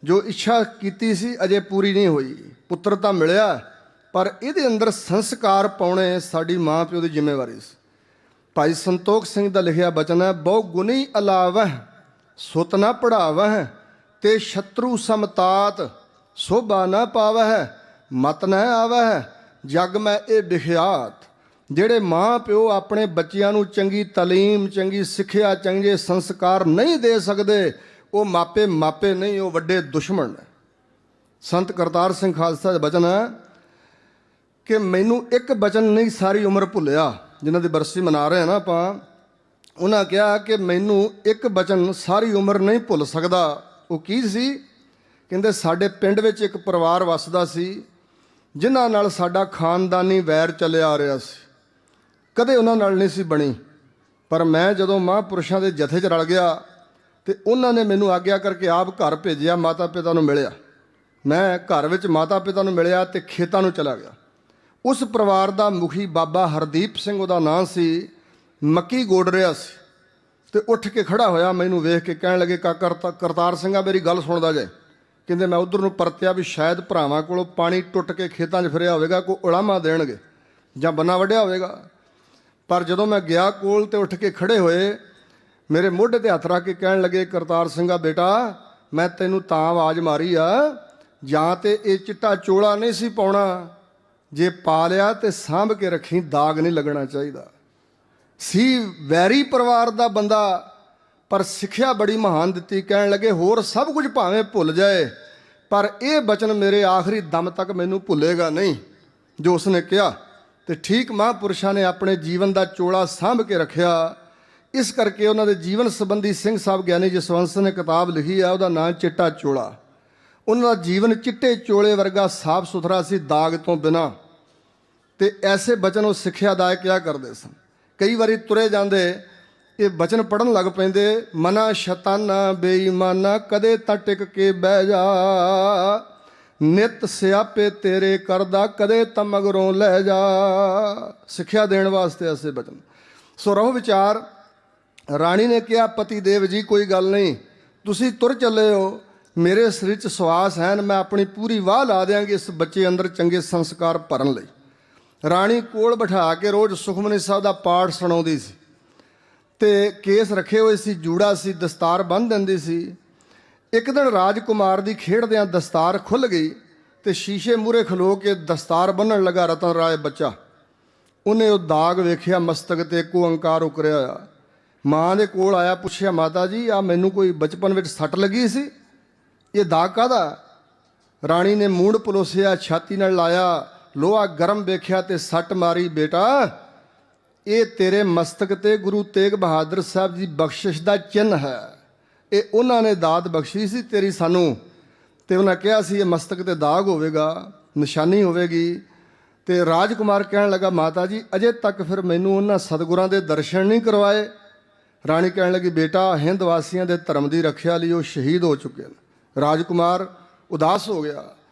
ਜੋ ਇੱਛਾ ਕੀਤੀ ਸੀ ਅਜੇ ਪੂਰੀ ਨਹੀਂ ਹੋਈ। ਪੁੱਤਰ ਤਾਂ ਮਿਲਿਆ, ਪਰ ਇਹਦੇ ਅੰਦਰ ਸੰਸਕਾਰ ਪਾਉਣੇ ਸਾਡੀ ਮਾਂ ਪਿਓ ਦੀ ਜ਼ਿੰਮੇਵਾਰੀ ਸੀ। ਭਾਈ ਸੰਤੋਖ ਸਿੰਘ ਦਾ ਲਿਖਿਆ ਬਚਨ ਹੈ, ਬਹੁ ਗੁਣੀ ਅਲਾਵਹਿ ਸੁਤ ਨਾ ਪੜਾਵਹਿ, ਤੇ ਸ਼ਤਰੂ ਸਮਤਾਤ ਸੋਭਾ ਨਾ ਪਾਵਹਿ, ਮਤ ਨਾ ਆਵਹਿ ਜਗ ਮੈਂ ਇਹ ਵਿਖਿਆਤ। ਜਿਹੜੇ ਮਾਂ ਪਿਓ ਆਪਣੇ ਬੱਚਿਆਂ ਨੂੰ ਚੰਗੀ ਤਾਲੀਮ, ਚੰਗੀ ਸਿੱਖਿਆ, ਚੰਗੇ ਸੰਸਕਾਰ ਨਹੀਂ ਦੇ ਸਕਦੇ, ਉਹ ਮਾਪੇ ਨਹੀਂ, ਉਹ ਵੱਡੇ ਦੁਸ਼ਮਣ ਨੇ। ਸੰਤ ਕਰਤਾਰ ਸਿੰਘ ਖਾਲਸਾ ਦਾ ਬਚਨ ਹੈ ਕਿ ਮੈਨੂੰ ਇੱਕ ਬਚਨ ਨਹੀਂ ਸਾਰੀ ਉਮਰ ਭੁੱਲਿਆ। ਜਿਨ੍ਹਾਂ ਦੀ ਬਰਸੀ ਮਨਾ ਰਹੇ ਹਾਂ ਨਾ ਆਪਾਂ, ਉਹਨਾਂ ਕਿਹਾ ਕਿ ਮੈਨੂੰ ਇੱਕ ਬਚਨ ਸਾਰੀ ਉਮਰ ਨਹੀਂ ਭੁੱਲ ਸਕਦਾ। ਉਹ ਕੀ ਸੀ? ਕਹਿੰਦੇ, ਸਾਡੇ ਪਿੰਡ ਵਿੱਚ ਇੱਕ ਪਰਿਵਾਰ ਵੱਸਦਾ ਸੀ ਜਿਨ੍ਹਾਂ ਨਾਲ ਸਾਡਾ ਖਾਨਦਾਨੀ ਵੈਰ ਚੱਲਿਆ ਆ ਰਿਹਾ ਸੀ, ਕਦੇ ਉਹਨਾਂ ਨਾਲ ਨਹੀਂ ਸੀ ਬਣੀ। ਪਰ ਮੈਂ ਜਦੋਂ ਮਹਾਂਪੁਰਸ਼ਾਂ ਦੇ ਜਥੇ 'ਚ ਰਲ ਗਿਆ ਤੇ ਉਹਨਾਂ ਨੇ ਮੈਨੂੰ ਆਗਿਆ ਕਰਕੇ ਆਪ ਘਰ ਭੇਜਿਆ, ਮਾਤਾ ਪਿਤਾ ਨੂੰ ਮਿਲਿਆ। ਮੈਂ ਘਰ ਵਿੱਚ ਮਾਤਾ ਪਿਤਾ ਨੂੰ ਮਿਲਿਆ ਤੇ ਖੇਤਾਂ ਨੂੰ ਚਲਾ ਗਿਆ। ਉਸ ਪਰਿਵਾਰ ਦਾ ਮੁਖੀ ਬਾਬਾ ਹਰਦੀਪ ਸਿੰਘ ਉਹਦਾ ਨਾਂ ਸੀ, ਮੱਕੀ ਗੋਡ ਰਿਹਾ ਸੀ ਤੇ ਉੱਠ ਕੇ ਖੜਾ ਹੋਇਆ, ਮੈਨੂੰ ਵੇਖ ਕੇ ਕਹਿਣ ਲੱਗੇ, ਕਾਕਾ ਕਰਤਾਰ ਸਿੰਘਾ, ਮੇਰੀ ਗੱਲ ਸੁਣਦਾ ਜਾਏ। ਕਹਿੰਦੇ, ਮੈਂ ਉਧਰ ਨੂੰ ਪਰਤਿਆ ਵੀ ਸ਼ਾਇਦ ਭਰਾਵਾਂ ਕੋਲੋਂ ਪਾਣੀ ਟੁੱਟ ਕੇ ਖੇਤਾਂ 'ਚ ਫਿਰਿਆ ਹੋਵੇਗਾ, ਕੋਈ ਉਲਾਮਾ ਦੇਣਗੇ ਜਾਂ ਬੰਨਾ ਵੱਢਿਆ ਹੋਵੇਗਾ। ਪਰ ਜਦੋਂ ਮੈਂ ਗਿਆ ਕੋਲ ਤੇ ਉੱਠ ਕੇ ਖੜੇ ਹੋਏ, ਮੇਰੇ ਮੋਢੇ ਤੇ ਹੱਥ ਰੱਖ ਕੇ ਕਹਿਣ ਲੱਗੇ, ਕਰਤਾਰ ਸਿੰਘਾ ਬੇਟਾ, ਮੈਂ ਤੈਨੂੰ ਤਾਂ ਆਵਾਜ਼ ਮਾਰੀ ਆ, ਜਾਂ ਤੇ ਇਹ ਚਿੱਟਾ ਚੋਲਾ ਨਹੀਂ ਸੀ ਪਾਉਣਾ, ਜੇ ਪਾ ਲਿਆ ਤੇ ਸਾਂਭ ਕੇ ਰੱਖੀ, ਦਾਗ ਨਹੀਂ ਲੱਗਣਾ ਚਾਹੀਦਾ। ਸੀ ਵੈਰੀ ਪਰਿਵਾਰ ਦਾ ਬੰਦਾ, ਪਰ ਸਿੱਖਿਆ ਬੜੀ ਮਹਾਨ ਦਿੱਤੀ। ਕਹਿਣ ਲੱਗੇ, ਹੋਰ ਸਭ ਕੁਝ ਭਾਵੇਂ ਭੁੱਲ ਜਾਏ, ਪਰ ਇਹ ਬਚਨ ਮੇਰੇ ਆਖਰੀ ਦਮ ਤੱਕ ਮੈਨੂੰ ਭੁੱਲੇਗਾ ਨਹੀਂ ਜੋ ਉਸਨੇ ਕਿਹਾ। ਤੇ ਠੀਕ ਮਹਾਂਪੁਰਸ਼ਾਂ ਨੇ ਆਪਣੇ ਜੀਵਨ ਦਾ ਚੋਲਾ ਸਾਂਭ ਕੇ ਰੱਖਿਆ। ਇਸ ਕਰਕੇ ਉਹਨਾਂ ਦੇ ਜੀਵਨ ਸੰਬੰਧੀ ਸਿੰਘ ਸਾਹਿਬ ਗਿਆਨੀ ਜਸਵੰਤ ਨੇ ਕਿਤਾਬ ਲਿਖੀ ਆ, ਉਹਦਾ ਨਾਂ ਚਿੱਟਾ ਚੋਲਾ। ਉਹਨਾਂ ਦਾ ਜੀਵਨ ਚਿੱਟੇ ਚੋਲੇ ਵਰਗਾ ਸਾਫ ਸੁਥਰਾ ਸੀ, ਦਾਗ ਤੋਂ ਬਿਨਾਂ। ਤੇ ਐਸੇ ਬਚਨ ਉਹ ਸਿੱਖਿਆਦਾਇਕ ਕਿਹਾ ਕਰਦੇ ਸਨ। ਕਈ ਵਾਰੀ ਤੁਰੇ ਜਾਂਦੇ ਇਹ ਬਚਨ ਪੜ੍ਹਨ ਲੱਗ ਪੈਂਦੇ, ਮਨਾ ਸ਼ੈਤਾਨਾ ਬੇਈਮਾਨਾ, ਕਦੇ ਤਾਂ ਟਿਕ ਕੇ ਬਹਿ ਜਾ, ਨਿਤ ਸਿਆਪੇ ਤੇਰੇ ਕਰਦਾ, ਕਦੇ ਤਾਂ ਮਗਰੋਂ ਲੈ ਜਾ। ਸਿੱਖਿਆ ਦੇਣ ਵਾਸਤੇ ਐਸੇ ਬਚਨ। ਸੋ ਰਹੋ ਵਿਚਾਰ। ਰਾਣੀ ਨੇ ਕਿਹਾ, ਪਤੀ ਦੇਵ ਜੀ, ਕੋਈ ਗੱਲ ਨਹੀਂ, ਤੁਸੀਂ ਤੁਰ ਚੱਲੇ ਹੋ, ਮੇਰੇ ਸਰੀਰ 'ਚ ਸਵਾਸ ਹਨ, ਮੈਂ ਆਪਣੀ ਪੂਰੀ ਵਾਹ ਲਾ ਦਿਆਂਗੀ ਇਸ ਬੱਚੇ ਅੰਦਰ ਚੰਗੇ ਸੰਸਕਾਰ ਭਰਨ ਲਈ। ਰਾਣੀ ਕੋਲ ਬਿਠਾ ਕੇ ਰੋਜ਼ ਸੁਖਮਨੀ ਸਾਹਿਬ ਦਾ ਪਾਠ ਸੁਣਾਉਂਦੀ ਸੀ ਤੇ ਕੇਸ ਰੱਖੇ ਹੋਏ ਸੀ, ਜੂੜਾ ਸੀ, ਦਸਤਾਰ ਬੰਨ੍ਹ ਦਿੰਦੀ ਸੀ। ਇੱਕ ਦਿਨ ਰਾਜਕੁਮਾਰ ਦੀ ਖੇਡਦਿਆਂ ਦਸਤਾਰ ਖੁੱਲ੍ਹ ਗਈ ਤੇ ਸ਼ੀਸ਼ੇ ਮੂਹਰੇ ਖਲੋ ਕੇ ਦਸਤਾਰ ਬੰਨ੍ਹਣ ਲੱਗਾ ਰਤਨ ਰਾਏ ਬੱਚਾ। ਉਹਨੇ ਉਹ ਦਾਗ ਵੇਖਿਆ ਮਸਤਕ ਤੇ, ਇੱਕ ਓਂਕਾਰ ਉਕਰਿਆ ਹੋਇਆ। ਮਾਂ ਦੇ ਕੋਲ ਆਇਆ, ਪੁੱਛਿਆ, ਮਾਤਾ ਜੀ, ਆ ਮੈਨੂੰ ਕੋਈ ਬਚਪਨ ਵਿੱਚ ਸੱਟ ਲੱਗੀ ਸੀ, ਇਹ ਦਾਗ ਕਾਹਦਾ? ਰਾਣੀ ਨੇ ਮੂੰਡ ਪਲੋਸਿਆ, ਛਾਤੀ ਨਾਲ ਲਾਇਆ, ਲੋਹਾ ਗਰਮ ਵੇਖਿਆ ਤੇ ਸੱਟ ਮਾਰੀ। ਬੇਟਾ, ਇਹ ਤੇਰੇ ਮਸਤਕ ਤੇ ਗੁਰੂ ਤੇਗ ਬਹਾਦਰ ਸਾਹਿਬ ਦੀ ਬਖਸ਼ਿਸ਼ ਦਾ ਚਿੰਨ੍ਹ ਹੈ। ਇਹ ਉਹਨਾਂ ਨੇ ਦਾਤ ਬਖਸ਼ੀ ਸੀ ਤੇਰੀ ਸਾਨੂੰ, ਤੇ ਉਹਨਾਂ ਕਿਹਾ ਸੀ ਇਹ ਮਸਤਕ ਤੇ ਦਾਗ ਹੋਵੇਗਾ, ਨਿਸ਼ਾਨੀ ਹੋਵੇਗੀ। ਤੇ ਰਾਜਕੁਮਾਰ ਕਹਿਣ ਲੱਗਾ, ਮਾਤਾ ਜੀ, ਅਜੇ ਤੱਕ ਫਿਰ ਮੈਨੂੰ ਉਹਨਾਂ ਸਤਿਗੁਰਾਂ ਦੇ ਦਰਸ਼ਨ ਨਹੀਂ ਕਰਵਾਏ। ਰਾਣੀ ਕਹਿਣ ਲੱਗੀ, ਬੇਟਾ, ਹਿੰਦ ਵਾਸੀਆਂ ਦੇ ਧਰਮ ਦੀ ਰੱਖਿਆ ਲਈ ਉਹ ਸ਼ਹੀਦ ਹੋ ਚੁੱਕੇ ਨੇ। ਰਾਜਕੁਮਾਰ ਉਦਾਸ ਹੋ ਗਿਆ,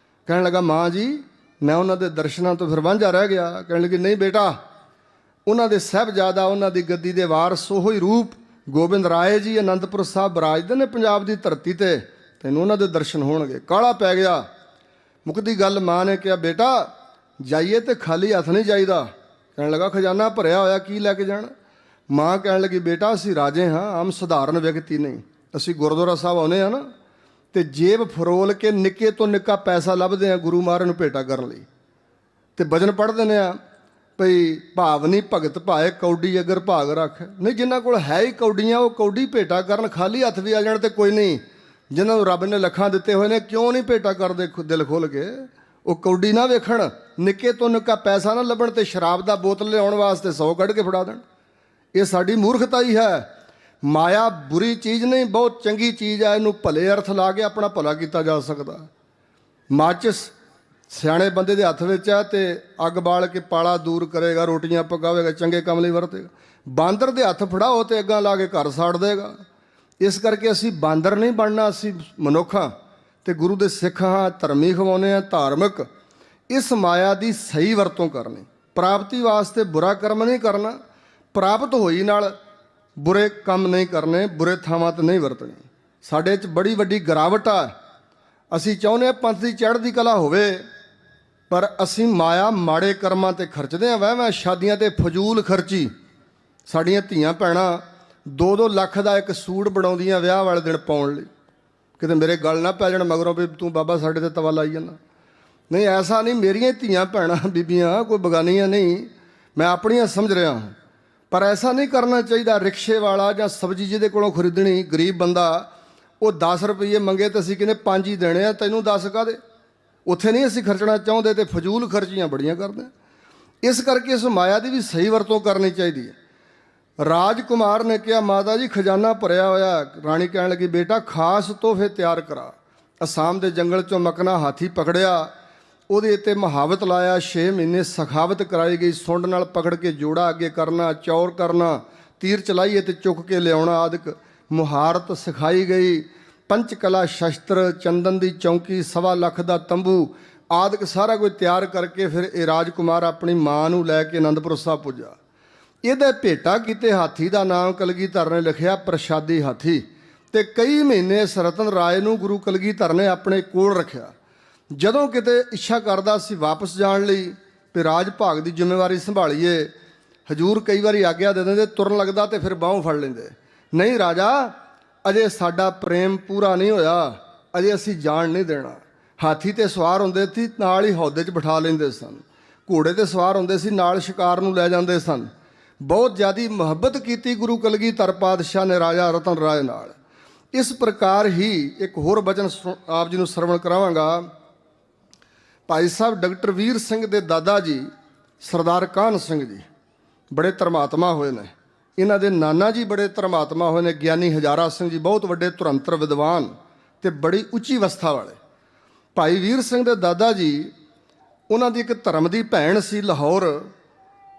ਕਹਿਣ ਲੱਗਾ, ਮਾਂ ਜੀ, ਮੈਂ ਉਹਨਾਂ ਦੇ ਦਰਸ਼ਨਾਂ ਤੋਂ ਫਿਰ ਵਾਂਝਾ ਰਹਿ ਗਿਆ। ਕਹਿਣ ਲੱਗੀ, ਨਹੀਂ ਬੇਟਾ, ਉਹਨਾਂ ਦੇ ਸਾਹਿਬਜ਼ਾਦਾ, ਉਹਨਾਂ ਦੀ ਗੱਦੀ ਦੇ ਵਾਰਸ, ਉਹੋ ਹੀ ਰੂਪ ਗੋਬਿੰਦ ਰਾਏ ਜੀ ਅਨੰਦਪੁਰ ਸਾਹਿਬ ਬਰਾਜਦੇ ਨੇ ਪੰਜਾਬ ਦੀ ਧਰਤੀ ਤੇ, ਤੈਨੂੰ ਉਹਨਾਂ ਦੇ ਦਰਸ਼ਨ ਹੋਣਗੇ। ਕਾਹਲਾ ਪੈ ਗਿਆ। ਮੁੱਕਦੀ ਗੱਲ ਮਾਂ ਨੇ ਕਿਹਾ, ਬੇਟਾ, ਜਾਈਏ ਤੇ ਖਾਲੀ ਹੱਥ ਨਹੀਂ ਜਾਈਦਾ। ਕਹਿਣ ਲੱਗਾ, ਖਜ਼ਾਨਾ ਭਰਿਆ ਹੋਇਆ, ਕੀ ਲੈ ਕੇ ਜਾਣਾ? ਮਾਂ ਕਹਿਣ ਲੱਗੀ, ਬੇਟਾ, ਅਸੀਂ ਰਾਜੇ ਹਾਂ, ਆਮ ਸਧਾਰਨ ਵਿਅਕਤੀ ਨਹੀਂ। ਅਸੀਂ ਗੁਰਦੁਆਰਾ ਸਾਹਿਬ ਆਉਂਦੇ ਹਾਂ ਨਾ, ਤੇ ਜੇਬ ਫਰੋਲ ਕੇ ਨਿੱਕੇ ਤੋਂ ਨਿੱਕਾ ਪੈਸਾ ਲੱਭਦੇ ਆ ਗੁਰੂ ਮਹਾਰਾਜ ਨੂੰ ਭੇਟਾ ਕਰਨ ਲਈ। ਤੇ ਭਜਨ ਪੜ੍ਹਦੇ ਨੇ ਆ ਭਈ ਭਾਵ ਨਹੀਂ ਭਗਤ ਭਾਏ ਕੌਡੀ ਅਗਰ ਭਾਗ ਰੱਖ। ਨਹੀਂ, ਜਿਨ੍ਹਾਂ ਕੋਲ ਹੈ ਹੀ ਕੌਡੀਆਂ ਉਹ ਕੌਡੀ ਭੇਟਾ ਕਰਨ, ਖਾਲੀ ਹੱਥ ਵੀ ਆ ਜਾਣ ਤੇ ਕੋਈ ਨਹੀਂ। ਜਿਨ੍ਹਾਂ ਨੂੰ ਰੱਬ ਨੇ ਲੱਖਾਂ ਦਿੱਤੇ ਹੋਏ ਨੇ ਕਿਉਂ ਨਹੀਂ ਭੇਟਾ ਕਰਦੇ ਦਿਲ ਖੋਲ੍ਹ ਕੇ? ਉਹ ਕੌਡੀ ਨਾ ਵੇਖਣ, ਨਿੱਕੇ ਤੋਂ ਨਿੱਕਾ ਪੈਸਾ ਨਾ ਲੱਭਣ ਤੇ ਸ਼ਰਾਬ ਦਾ ਬੋਤਲ ਲਿਆਉਣ ਵਾਸਤੇ 100 ਕੱਢ ਕੇ ਫੜਾ ਦੇਣ। ਇਹ ਸਾਡੀ ਮੂਰਖਤਾ ਹੀ ਹੈ। ਮਾਇਆ ਬੁਰੀ ਚੀਜ਼ ਨਹੀਂ, ਬਹੁਤ ਚੰਗੀ ਚੀਜ਼ ਹੈ। ਇਹਨੂੰ ਭਲੇ ਅਰਥ ਲਾ ਕੇ ਆਪਣਾ ਭਲਾ ਕੀਤਾ ਜਾ ਸਕਦਾ। ਮਾਚਿਸ ਸਿਆਣੇ ਬੰਦੇ ਦੇ ਹੱਥ ਵਿੱਚ ਹੈ ਤੇ ਅੱਗ ਬਾਲ ਕੇ ਪਾਲਾ ਦੂਰ ਕਰੇਗਾ, ਰੋਟੀਆਂ ਪਕਾਵੇਗਾ, ਚੰਗੇ ਕੰਮ ਲਈ ਵਰਤੇਗਾ। ਬਾਂਦਰ ਦੇ ਹੱਥ ਫੜਾਓ ਤੇ ਅੱਗਾਂ ਲਾ ਕੇ ਘਰ ਸਾੜ ਦੇਗਾ। ਇਸ ਕਰਕੇ ਅਸੀਂ ਬਾਂਦਰ ਨਹੀਂ ਬਣਨਾ, ਅਸੀਂ ਮਨੁੱਖ ਹਾਂ ਤੇ ਗੁਰੂ ਦੇ ਸਿੱਖ ਹਾਂ, ਧਰਮੀ ਖਵਾਉਂਦੇ ਹਾਂ, ਧਾਰਮਿਕ। ਇਸ ਮਾਇਆ ਦੀ ਸਹੀ ਵਰਤੋਂ ਕਰਨੀ, ਪ੍ਰਾਪਤੀ ਵਾਸਤੇ ਬੁਰਾ ਕਰਮ ਨਹੀਂ ਕਰਨਾ, ਪ੍ਰਾਪਤ ਹੋਈ ਨਾਲ ਬੁਰੇ ਕੰਮ ਨਹੀਂ ਕਰਨੇ, ਬੁਰੇ ਥਾਵਾਂ 'ਤੇ ਨਹੀਂ ਵਰਤਣੇ। ਸਾਡੇ 'ਚ ਬੜੀ ਵੱਡੀ ਗਿਰਾਵਟ ਆ। ਅਸੀਂ ਚਾਹੁੰਦੇ ਹਾਂ ਪੰਥ ਦੀ ਚੜ੍ਹਦੀ ਕਲਾ ਹੋਵੇ, ਪਰ ਅਸੀਂ ਮਾਇਆ ਮਾੜੇ ਕਰਮਾਂ 'ਤੇ ਖਰਚਦੇ ਹਾਂ। ਵਹਿਮਾਂ ਸ਼ਾਦੀਆਂ 'ਤੇ ਫਜ਼ੂਲ ਖਰਚੀ। ਸਾਡੀਆਂ ਧੀਆਂ ਭੈਣਾਂ 2-2 ਲੱਖ ਦਾ ਇੱਕ ਸੂਟ ਬਣਾਉਂਦੀਆਂ ਵਿਆਹ ਵਾਲੇ ਦਿਨ ਪਾਉਣ ਲਈ। ਕਿਤੇ ਮੇਰੇ ਗਲ ਨਾ ਪੈ ਜਾਣ ਮਗਰੋਂ ਵੀ ਤੂੰ ਬਾਬਾ ਸਾਡੇ 'ਤੇ ਤਵਾ ਲਾਈ ਜਾਂਦਾ। ਨਹੀਂ, ਐਸਾ ਨਹੀਂ। ਮੇਰੀਆਂ ਧੀਆਂ ਭੈਣਾਂ ਬੀਬੀਆਂ ਕੋਈ ਬਗਾਨੀਆਂ ਨਹੀਂ, ਮੈਂ ਆਪਣੀਆਂ ਸਮਝ ਰਿਹਾ ਹਾਂ। ਪਰ ਐਸਾ ਨਹੀਂ ਕਰਨਾ ਚਾਹੀਦਾ। ਰਿਕਸ਼ੇ ਵਾਲਾ ਜਾਂ ਸਬਜ਼ੀ ਜਿਹਦੇ ਕੋਲੋਂ ਖਰੀਦਣੀ, ਗਰੀਬ ਬੰਦਾ, ਉਹ 10 ਰੁਪਏ ਮੰਗੇ ਤਾਂ ਅਸੀਂ ਕਹਿੰਦੇ 5 ਹੀ ਦੇਣੇ ਆ, ਤੈਨੂੰ 10 ਕਾਹਦੇ? ਉੱਥੇ ਨਹੀਂ ਅਸੀਂ ਖਰਚਣਾ ਚਾਹੁੰਦੇ ਤੇ ਫਜ਼ੂਲ ਖਰਚੀਆਂ ਬੜੀਆਂ ਕਰਦੇ। ਇਸ ਕਰਕੇ ਇਸ ਮਾਇਆ ਦੀ ਵੀ ਸਹੀ ਵਰਤੋਂ ਕਰਨੀ ਚਾਹੀਦੀ ਹੈ। ਰਾਜਕੁਮਾਰ ਨੇ ਕਿਹਾ ਮਾਤਾ ਜੀ ਖਜ਼ਾਨਾ ਭਰਿਆ ਹੋਇਆ। ਰਾਣੀ ਕਹਿਣ ਲੱਗੀ ਬੇਟਾ ਖਾਸ ਤੋਹਫੇ ਤਿਆਰ ਕਰਾ। ਅਸਾਮ ਦੇ ਜੰਗਲ 'ਚੋਂ ਮਕਨਾ ਹਾਥੀ ਪਕੜਿਆ, ਉਹਦੇ ਉੱਤੇ ਮੁਹਾਵਤ ਲਾਇਆ, 6 ਮਹੀਨੇ ਸਖਾਵਤ ਕਰਾਈ ਗਈ। ਸੁੰਡ ਨਾਲ ਪਕੜ ਕੇ ਜੋੜਾ ਅੱਗੇ ਕਰਨਾ, ਚੌਰ ਕਰਨਾ, ਤੀਰ ਚਲਾਈਏ ਤੇ ਚੁੱਕ ਕੇ ਲਿਆਉਣਾ ਆਦਿਕ ਮੁਹਾਰਤ ਸਿਖਾਈ ਗਈ। ਪੰਚ ਕਲਾ ਸ਼ਸਤਰ, ਚੰਦਨ ਦੀ ਚੌਂਕੀ, 1.25 ਲੱਖ ਦਾ ਤੰਬੂ ਆਦਿਕ ਸਾਰਾ ਕੁਝ ਤਿਆਰ ਕਰਕੇ ਫਿਰ ਇਹ ਰਾਜਕੁਮਾਰ ਆਪਣੀ ਮਾਂ ਨੂੰ ਲੈ ਕੇ ਅਨੰਦਪੁਰ ਸਾਹਿਬ ਪੁੱਜਾ। ਇਹਦੇ ਭੇਟਾ ਕੀਤੇ ਹਾਥੀ ਦਾ ਨਾਮ ਕਲਗੀਧਰ ਨੇ ਲਿਖਿਆ ਪ੍ਰਸ਼ਾਦੀ ਹਾਥੀ। ਤੇ ਕਈ ਮਹੀਨੇ ਇਸ ਰਤਨ ਰਾਏ ਨੂੰ ਗੁਰੂ ਕਲਗੀਧਰ ਨੇ ਆਪਣੇ ਕੋਲ ਰੱਖਿਆ। ਜਦੋਂ ਕਿਤੇ ਇੱਛਾ ਕਰਦਾ ਸੀ ਵਾਪਸ ਜਾਣ ਲਈ ਵੀ ਰਾਜ ਭਾਗ ਦੀ ਜ਼ਿੰਮੇਵਾਰੀ ਸੰਭਾਲੀਏ, ਹਜੂਰ ਕਈ ਵਾਰੀ ਆਗਿਆ ਦੇ ਦਿੰਦੇ, ਤੁਰਨ ਲੱਗਦਾ ਤੇ ਫਿਰ ਬਾਹੋਂ ਫੜ ਲੈਂਦੇ। ਨਹੀਂ ਰਾਜਾ, ਅਜੇ ਸਾਡਾ ਪ੍ਰੇਮ ਪੂਰਾ ਨਹੀਂ ਹੋਇਆ, ਅਜੇ ਅਸੀਂ ਜਾਣ ਨਹੀਂ ਦੇਣਾ। ਹਾਥੀ ਤੇ ਸਵਾਰ ਹੁੰਦੇ ਸੀ, ਨਾਲ ਹੀ ਹੌਦੇ 'ਚ ਬਿਠਾ ਲੈਂਦੇ ਸਨ। ਘੋੜੇ ਤੇ ਸਵਾਰ ਹੁੰਦੇ ਸੀ, ਨਾਲ ਸ਼ਿਕਾਰ ਨੂੰ ਲੈ ਜਾਂਦੇ ਸਨ। ਬਹੁਤ ਜ਼ਿਆਦਾ ਮੁਹੱਬਤ ਕੀਤੀ ਗੁਰੂ ਕਲਗੀਧਰ ਪਾਤਸ਼ਾਹ ਨੇ ਰਾਜਾ ਰਤਨ ਰਾਏ ਨਾਲ। ਇਸ ਪ੍ਰਕਾਰ ਹੀ ਇੱਕ ਹੋਰ ਬਚਨ ਆਪ ਜੀ ਨੂੰ ਸਰਵਣ ਕਰਾਵਾਂਗਾ। ਭਾਈ ਸਾਹਿਬ ਡਾਕਟਰ ਵੀਰ ਸਿੰਘ ਦੇ ਦਾਦਾ ਜੀ ਸਰਦਾਰ ਕਾਹਨ ਸਿੰਘ ਜੀ ਬੜੇ ਧਰਮਾਤਮਾ ਹੋਏ ਨੇ। ਇਹਨਾਂ ਦੇ ਨਾਨਾ ਜੀ ਬੜੇ ਧਰਮਾਤਮਾ ਹੋਏ ਨੇ, ਗਿਆਨੀ ਹਜ਼ਾਰਾ ਸਿੰਘ ਜੀ, ਬਹੁਤ ਵੱਡੇ ਧੁਰੰਤਰ ਵਿਦਵਾਨ ਤੇ ਬੜੀ ਉੱਚੀ ਅਵਸਥਾ ਵਾਲੇ। ਭਾਈ ਵੀਰ ਸਿੰਘ ਦੇ ਦਾਦਾ ਜੀ, ਉਹਨਾਂ ਦੀ ਇੱਕ ਧਰਮ ਦੀ ਭੈਣ ਸੀ ਲਾਹੌਰ,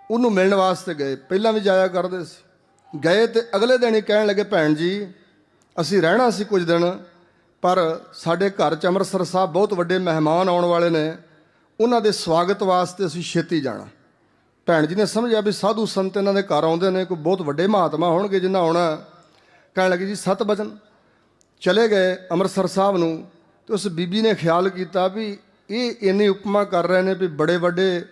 ਉਹਨੂੰ ਮਿਲਣ ਵਾਸਤੇ ਗਏ। ਪਹਿਲਾਂ ਵੀ ਜਾਇਆ ਕਰਦੇ ਸੀ। ਗਏ ਤੇ ਅਗਲੇ ਦਿਨ ਹੀ ਕਹਿਣ ਲੱਗੇ ਭੈਣ ਜੀ ਅਸੀਂ ਰਹਿਣਾ ਸੀ ਕੁਝ ਦਿਨ, ਪਰ ਸਾਡੇ ਘਰ 'ਚ ਅੰਮ੍ਰਿਤਸਰ ਸਾਹਿਬ ਬਹੁਤ ਵੱਡੇ ਮਹਿਮਾਨ ਆਉਣ ਵਾਲੇ ਨੇ, ਉਹਨਾਂ ਦੇ ਸਵਾਗਤ ਵਾਸਤੇ ਅਸੀਂ ਛੇਤੀ ਜਾਣਾ। ਭੈਣ ਜੀ ਨੇ ਸਮਝਿਆ ਵੀ ਸਾਧੂ ਸੰਤ ਇਹਨਾਂ ਦੇ ਘਰ ਆਉਂਦੇ ਨੇ, ਕੋਈ ਬਹੁਤ ਵੱਡੇ ਮਹਾਤਮਾ ਹੋਣਗੇ ਜਿਨ੍ਹਾਂ ਆਉਣਾ। ਕਹਿਣ ਲੱਗੇ ਜੀ 7 ਵਜਨ। ਚਲੇ ਗਏ ਅੰਮ੍ਰਿਤਸਰ ਸਾਹਿਬ ਨੂੰ। ਤੇ ਉਸ ਬੀਬੀ ਨੇ ਖਿਆਲ ਕੀਤਾ ਵੀ ਇਹ ਇੰਨੀ ਉਪਮਾ ਕਰ ਰਹੇ ਨੇ ਵੀ ਬੜੇ ਵੱਡੇ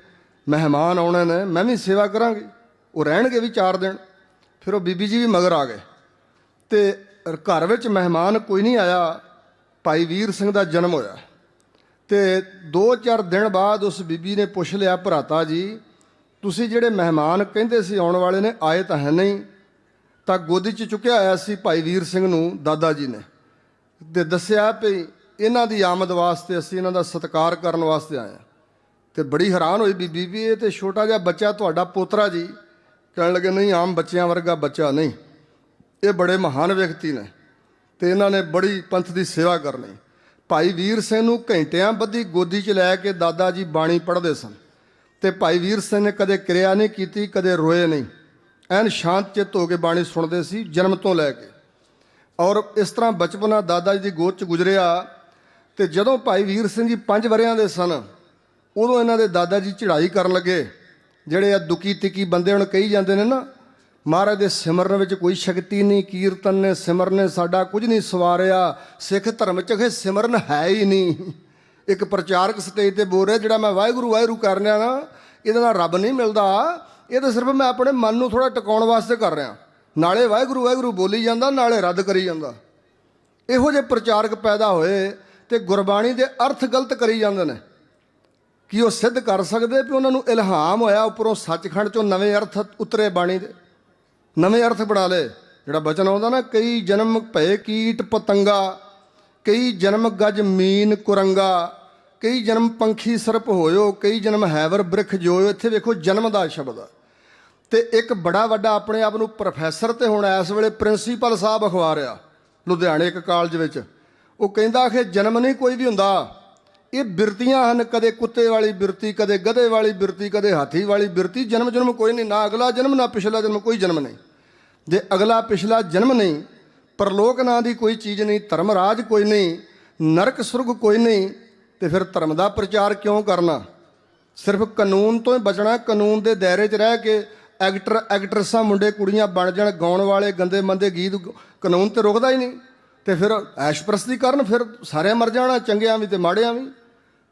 ਮਹਿਮਾਨ ਆਉਣੇ ਨੇ, ਮੈਂ ਵੀ ਸੇਵਾ ਕਰਾਂਗੀ, ਉਹ ਰਹਿਣਗੇ ਵੀ 4 ਦਿਨ। ਫਿਰ ਉਹ ਬੀਬੀ ਜੀ ਵੀ ਮਗਰ ਆ ਗਏ ਤੇ ਘਰ ਵਿੱਚ ਮਹਿਮਾਨ ਕੋਈ ਨਹੀਂ ਆਇਆ। ਭਾਈ ਵੀਰ ਸਿੰਘ ਦਾ ਜਨਮ ਹੋਇਆ ਤੇ 2-4 ਦਿਨ ਬਾਅਦ ਉਸ ਬੀਬੀ ਨੇ ਪੁੱਛ ਲਿਆ ਭਰਾਤਾ ਜੀ ਤੁਸੀਂ ਜਿਹੜੇ ਮਹਿਮਾਨ ਕਹਿੰਦੇ ਸੀ ਆਉਣ ਵਾਲੇ ਨੇ, ਆਏ ਤਾਂ ਹੈ ਨਹੀਂ? ਤਾਂ ਗੋਦੀ 'ਚ ਚੁੱਕਿਆ ਹੋਇਆ ਸੀ ਭਾਈ ਵੀਰ ਸਿੰਘ ਨੂੰ ਦਾਦਾ ਜੀ ਨੇ, ਤੇ ਦੱਸਿਆ ਵੀ ਇਹਨਾਂ ਦੀ ਆਮਦ ਵਾਸਤੇ ਅਸੀਂ ਇਹਨਾਂ ਦਾ ਸਤਿਕਾਰ ਕਰਨ ਵਾਸਤੇ ਆਏ ਹਾਂ। ਤੇ ਬੜੀ ਹੈਰਾਨ ਹੋਈ ਬੀਬੀ ਵੀ ਇਹ ਤੇ ਛੋਟਾ ਜਿਹਾ ਬੱਚਾ ਤੁਹਾਡਾ ਪੋਤਰਾ ਜੀ। ਕਹਿਣ ਲੱਗੇ ਨਹੀਂ, ਆਮ ਬੱਚਿਆਂ ਵਰਗਾ ਬੱਚਾ ਨਹੀਂ, ਇਹ ਬੜੇ ਮਹਾਨ ਵਿਅਕਤੀ ਨੇ ਤੇ ਇਹਨਾਂ ਨੇ ਬੜੀ ਪੰਥ ਦੀ ਸੇਵਾ ਕਰਨੀ। ਭਾਈ ਵੀਰ ਸਿੰਘ ਨੂੰ ਘੰਟਿਆਂ ਬੱਧੀ ਗੋਦੀ 'ਚ ਲੈ ਕੇ ਦਾਦਾ ਜੀ ਬਾਣੀ ਪੜ੍ਹਦੇ ਸਨ ਤੇ ਭਾਈ ਵੀਰ ਸਿੰਘ ਨੇ ਕਦੇ ਕਿਰਿਆ ਨਹੀਂ ਕੀਤੀ, ਕਦੇ ਰੋਏ ਨਹੀਂ, ਐਨ ਸ਼ਾਂਤ ਚਿੱਤ ਹੋ ਕੇ ਬਾਣੀ ਸੁਣਦੇ ਸੀ ਜਨਮ ਤੋਂ ਲੈ ਕੇ। ਔਰ ਇਸ ਤਰ੍ਹਾਂ ਬਚਪਨਾ ਦਾਦਾ ਜੀ ਦੀ ਗੋਦ 'ਚ ਗੁਜ਼ਰਿਆ। ਤੇ ਜਦੋਂ ਭਾਈ ਵੀਰ ਸਿੰਘ ਜੀ 5 ਵਰ੍ਹਿਆਂ ਦੇ ਸਨ, ਉਦੋਂ ਇਹਨਾਂ ਦੇ ਦਾਦਾ ਜੀ ਚੜ੍ਹਾਈ ਕਰਨ ਲੱਗੇ। ਜਿਹੜੇ ਆ ਦੁਕੀ ਤਿੱਕੀ ਬੰਦੇ ਹੁਣ ਕਹੀ ਜਾਂਦੇ ਨੇ ਨਾ, ਮਹਾਰਾਜ ਦੇ ਸਿਮਰਨ ਵਿੱਚ ਕੋਈ ਸ਼ਕਤੀ ਨਹੀਂ, ਕੀਰਤਨ ਨੇ ਸਿਮਰਨ ਨੇ ਸਾਡਾ ਕੁਝ ਨਹੀਂ ਸਵਾਰਿਆ, ਸਿੱਖ ਧਰਮ 'ਚ ਸਿਮਰਨ ਹੈ ਹੀ ਨਹੀਂ। ਇੱਕ ਪ੍ਰਚਾਰਕ ਸਟੇਜ ਤੇ ਬੋਲ ਰਿਹਾ ਜਿਹੜਾ ਮੈਂ ਵਾਹਿਗੁਰੂ ਵਾਹਿਗੁਰੂ ਕਰ ਰਿਹਾ ਨਾ, ਇਹਦੇ ਨਾਲ ਰੱਬ ਨਹੀਂ ਮਿਲਦਾ, ਇਹ ਤਾਂ ਸਿਰਫ ਮੈਂ ਆਪਣੇ ਮਨ ਨੂੰ ਥੋੜ੍ਹਾ ਟਿਕਾਉਣ ਵਾਸਤੇ ਕਰ ਰਿਹਾ। ਨਾਲੇ ਵਾਹਿਗੁਰੂ ਵਾਹਿਗੁਰੂ ਬੋਲੀ ਜਾਂਦਾ, ਨਾਲੇ ਰੱਦ ਕਰੀ ਜਾਂਦਾ। ਇਹੋ ਜਿਹੇ ਪ੍ਰਚਾਰਕ ਪੈਦਾ ਹੋਏ ਤੇ ਗੁਰਬਾਣੀ ਦੇ ਅਰਥ ਗਲਤ ਕਰੀ ਜਾਂਦੇ ਨੇ। ਕੀ ਉਹ ਸਿੱਧ ਕਰ ਸਕਦੇ ਵੀ ਉਹਨਾਂ ਨੂੰ ਇਲਹਾਮ ਹੋਇਆ ਉੱਪਰੋਂ ਸੱਚਖੰਡ ਚੋਂ ਨਵੇਂ ਅਰਥ ਉਤਰੇ, ਬਾਣੀ ਦੇ ਨਵੇਂ ਅਰਥ ਬਣਾ ਲਏ। ਜਿਹੜਾ ਬਚਨ ਆਉਂਦਾ ਨਾ, ਕਈ ਜਨਮ ਭਏ ਕੀਟ ਪਤੰਗਾ, ਕਈ ਜਨਮ ਗਜ ਮੀਨ ਕੁਰੰਗਾ, ਕਈ ਜਨਮ ਪੰਖੀ ਸਰਪ ਹੋਇਓ, ਕਈ ਜਨਮ ਹੈਵਰ ਬ੍ਰਿਖ ਜੋਇਓ। ਇੱਥੇ ਵੇਖੋ ਜਨਮ ਦਾ ਸ਼ਬਦ ਆ। ਤੇ ਇੱਕ ਬੜਾ ਵੱਡਾ ਆਪਣੇ ਆਪ ਨੂੰ ਪ੍ਰੋਫੈਸਰ ਤੇ ਹੁਣ ਇਸ ਵੇਲੇ ਪ੍ਰਿੰਸੀਪਲ ਸਾਹਿਬ ਅਖਬਾਰ ਆ ਲੁਧਿਆਣੇ ਇੱਕ ਕਾਲਜ ਵਿੱਚ, ਉਹ ਕਹਿੰਦਾ ਕਿ ਜਨਮ ਨਹੀਂ ਕੋਈ ਵੀ ਹੁੰਦਾ, ਇਹ ਬਿਰਤੀਆਂ ਹਨ, ਕਦੇ ਕੁੱਤੇ ਵਾਲੀ ਬਿਰਤੀ, ਕਦੇ ਗਧੇ ਵਾਲੀ ਬਿਰਤੀ, ਕਦੇ ਹਾਥੀ ਵਾਲੀ ਬਿਰਤੀ। ਜਨਮ ਕੋਈ ਨਹੀਂ, ਨਾ ਅਗਲਾ ਜਨਮ ਨਾ ਪਿਛਲਾ ਜਨਮ, ਕੋਈ ਜਨਮ ਨਹੀਂ। ਜੇ ਅਗਲਾ ਪਿਛਲਾ ਜਨਮ ਨਹੀਂ, ਪਰਲੋਕ ਨਾਂ ਦੀ ਕੋਈ ਚੀਜ਼ ਨਹੀਂ, ਧਰਮ ਰਾਜ ਕੋਈ ਨਹੀਂ, ਨਰਕ ਸੁਰਗ ਕੋਈ ਨਹੀਂ, ਤੇ ਫਿਰ ਧਰਮ ਦਾ ਪ੍ਰਚਾਰ ਕਿਉਂ ਕਰਨਾ? ਸਿਰਫ ਕਾਨੂੰਨ ਤੋਂ ਹੀ ਬਚਣਾ, ਕਾਨੂੰਨ ਦੇ ਦਾਇਰੇ 'ਚ ਰਹਿ ਕੇ ਐਕਟਰ ਐਕਟਰਸਾਂ ਮੁੰਡੇ ਕੁੜੀਆਂ ਬਣ ਜਾਣ, ਗਾਉਣ ਵਾਲੇ ਗੰਦੇ ਮੰਦੇ ਗੀਤ, ਕਾਨੂੰਨ ਤੇ ਰੁਕਦਾ ਹੀ ਨਹੀਂ। ਤੇ ਫਿਰ ਐਸ਼ਪ੍ਰਸਤੀ ਕਰਨ, ਫਿਰ ਸਾਰੇ ਮਰ ਜਾਣਾ, ਚੰਗਿਆਂ ਵੀ ਤੇ ਮਾੜਿਆਂ ਵੀ।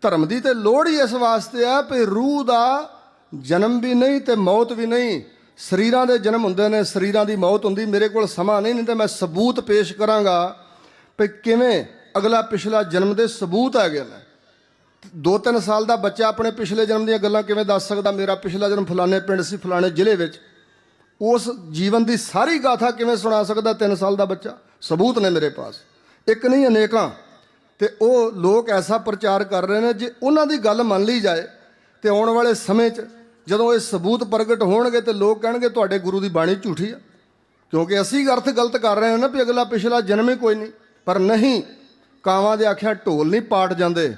ਧਰਮ ਦੀ ਤੇ ਲੋੜ ਹੀ ਇਸ ਵਾਸਤੇ ਆ ਵੀ ਰੂਹ ਦਾ ਜਨਮ ਵੀ ਨਹੀਂ ਤੇ ਮੌਤ ਵੀ ਨਹੀਂ। ਸਰੀਰਾਂ ਦੇ ਜਨਮ ਹੁੰਦੇ ਨੇ, ਸਰੀਰਾਂ ਦੀ ਮੌਤ ਹੁੰਦੀ। ਮੇਰੇ ਕੋਲ ਸਮਾਂ ਨਹੀਂ ਤੇ ਮੈਂ ਸਬੂਤ ਪੇਸ਼ ਕਰਾਂਗਾ ਵੀ ਕਿਵੇਂ ਅਗਲਾ ਪਿਛਲਾ ਜਨਮ ਦੇ ਸਬੂਤ ਹੈਗੇ ਨੇ। 2-3 ਸਾਲ ਦਾ ਬੱਚਾ ਆਪਣੇ ਪਿਛਲੇ ਜਨਮ ਦੀਆਂ ਗੱਲਾਂ ਕਿਵੇਂ ਦੱਸ ਸਕਦਾ? ਮੇਰਾ ਪਿਛਲਾ ਜਨਮ ਫਲਾਣੇ ਪਿੰਡ ਸੀ, ਫਲਾਣੇ ਜ਼ਿਲ੍ਹੇ ਵਿੱਚ। ਉਸ ਜੀਵਨ ਦੀ ਸਾਰੀ ਗਾਥਾ ਕਿਵੇਂ ਸੁਣਾ ਸਕਦਾ 3 ਸਾਲ ਦਾ ਬੱਚਾ? ਸਬੂਤ ਨੇ ਮੇਰੇ ਪਾਸ, ਇੱਕ ਨਹੀਂ ਅਨੇਕਾਂ। ਤੇ ਉਹ ਲੋਕ ਐਸਾ ਪ੍ਰਚਾਰ ਕਰ ਰਹੇ ਨੇ, ਜੇ ਉਹਨਾਂ ਦੀ ਗੱਲ ਮੰਨ ਲਈ ਜਾਏ ਤੇ ਆਉਣ ਵਾਲੇ ਸਮੇਂ 'ਚ ਜਦੋਂ ਇਹ ਸਬੂਤ ਪ੍ਰਗਟ ਹੋਣਗੇ ਤੇ ਲੋਕ ਕਹਿਣਗੇ ਤੁਹਾਡੇ ਗੁਰੂ ਦੀ ਬਾਣੀ ਝੂਠੀ ਆ, ਕਿਉਂਕਿ ਅਸੀਂ ਅਰਥ ਗਲਤ ਕਰ ਰਹੇ ਹਾਂ ਨਾ ਵੀ ਅਗਲਾ ਪਿਛਲਾ ਜਨਮ ਹੀ ਕੋਈ ਨਹੀਂ। ਪਰ ਨਹੀਂ, ਕਾਵਾਂ ਦੇ ਆਖਿਆ ਢੋਲ ਨਹੀਂ ਪਾਟ ਜਾਂਦੇ।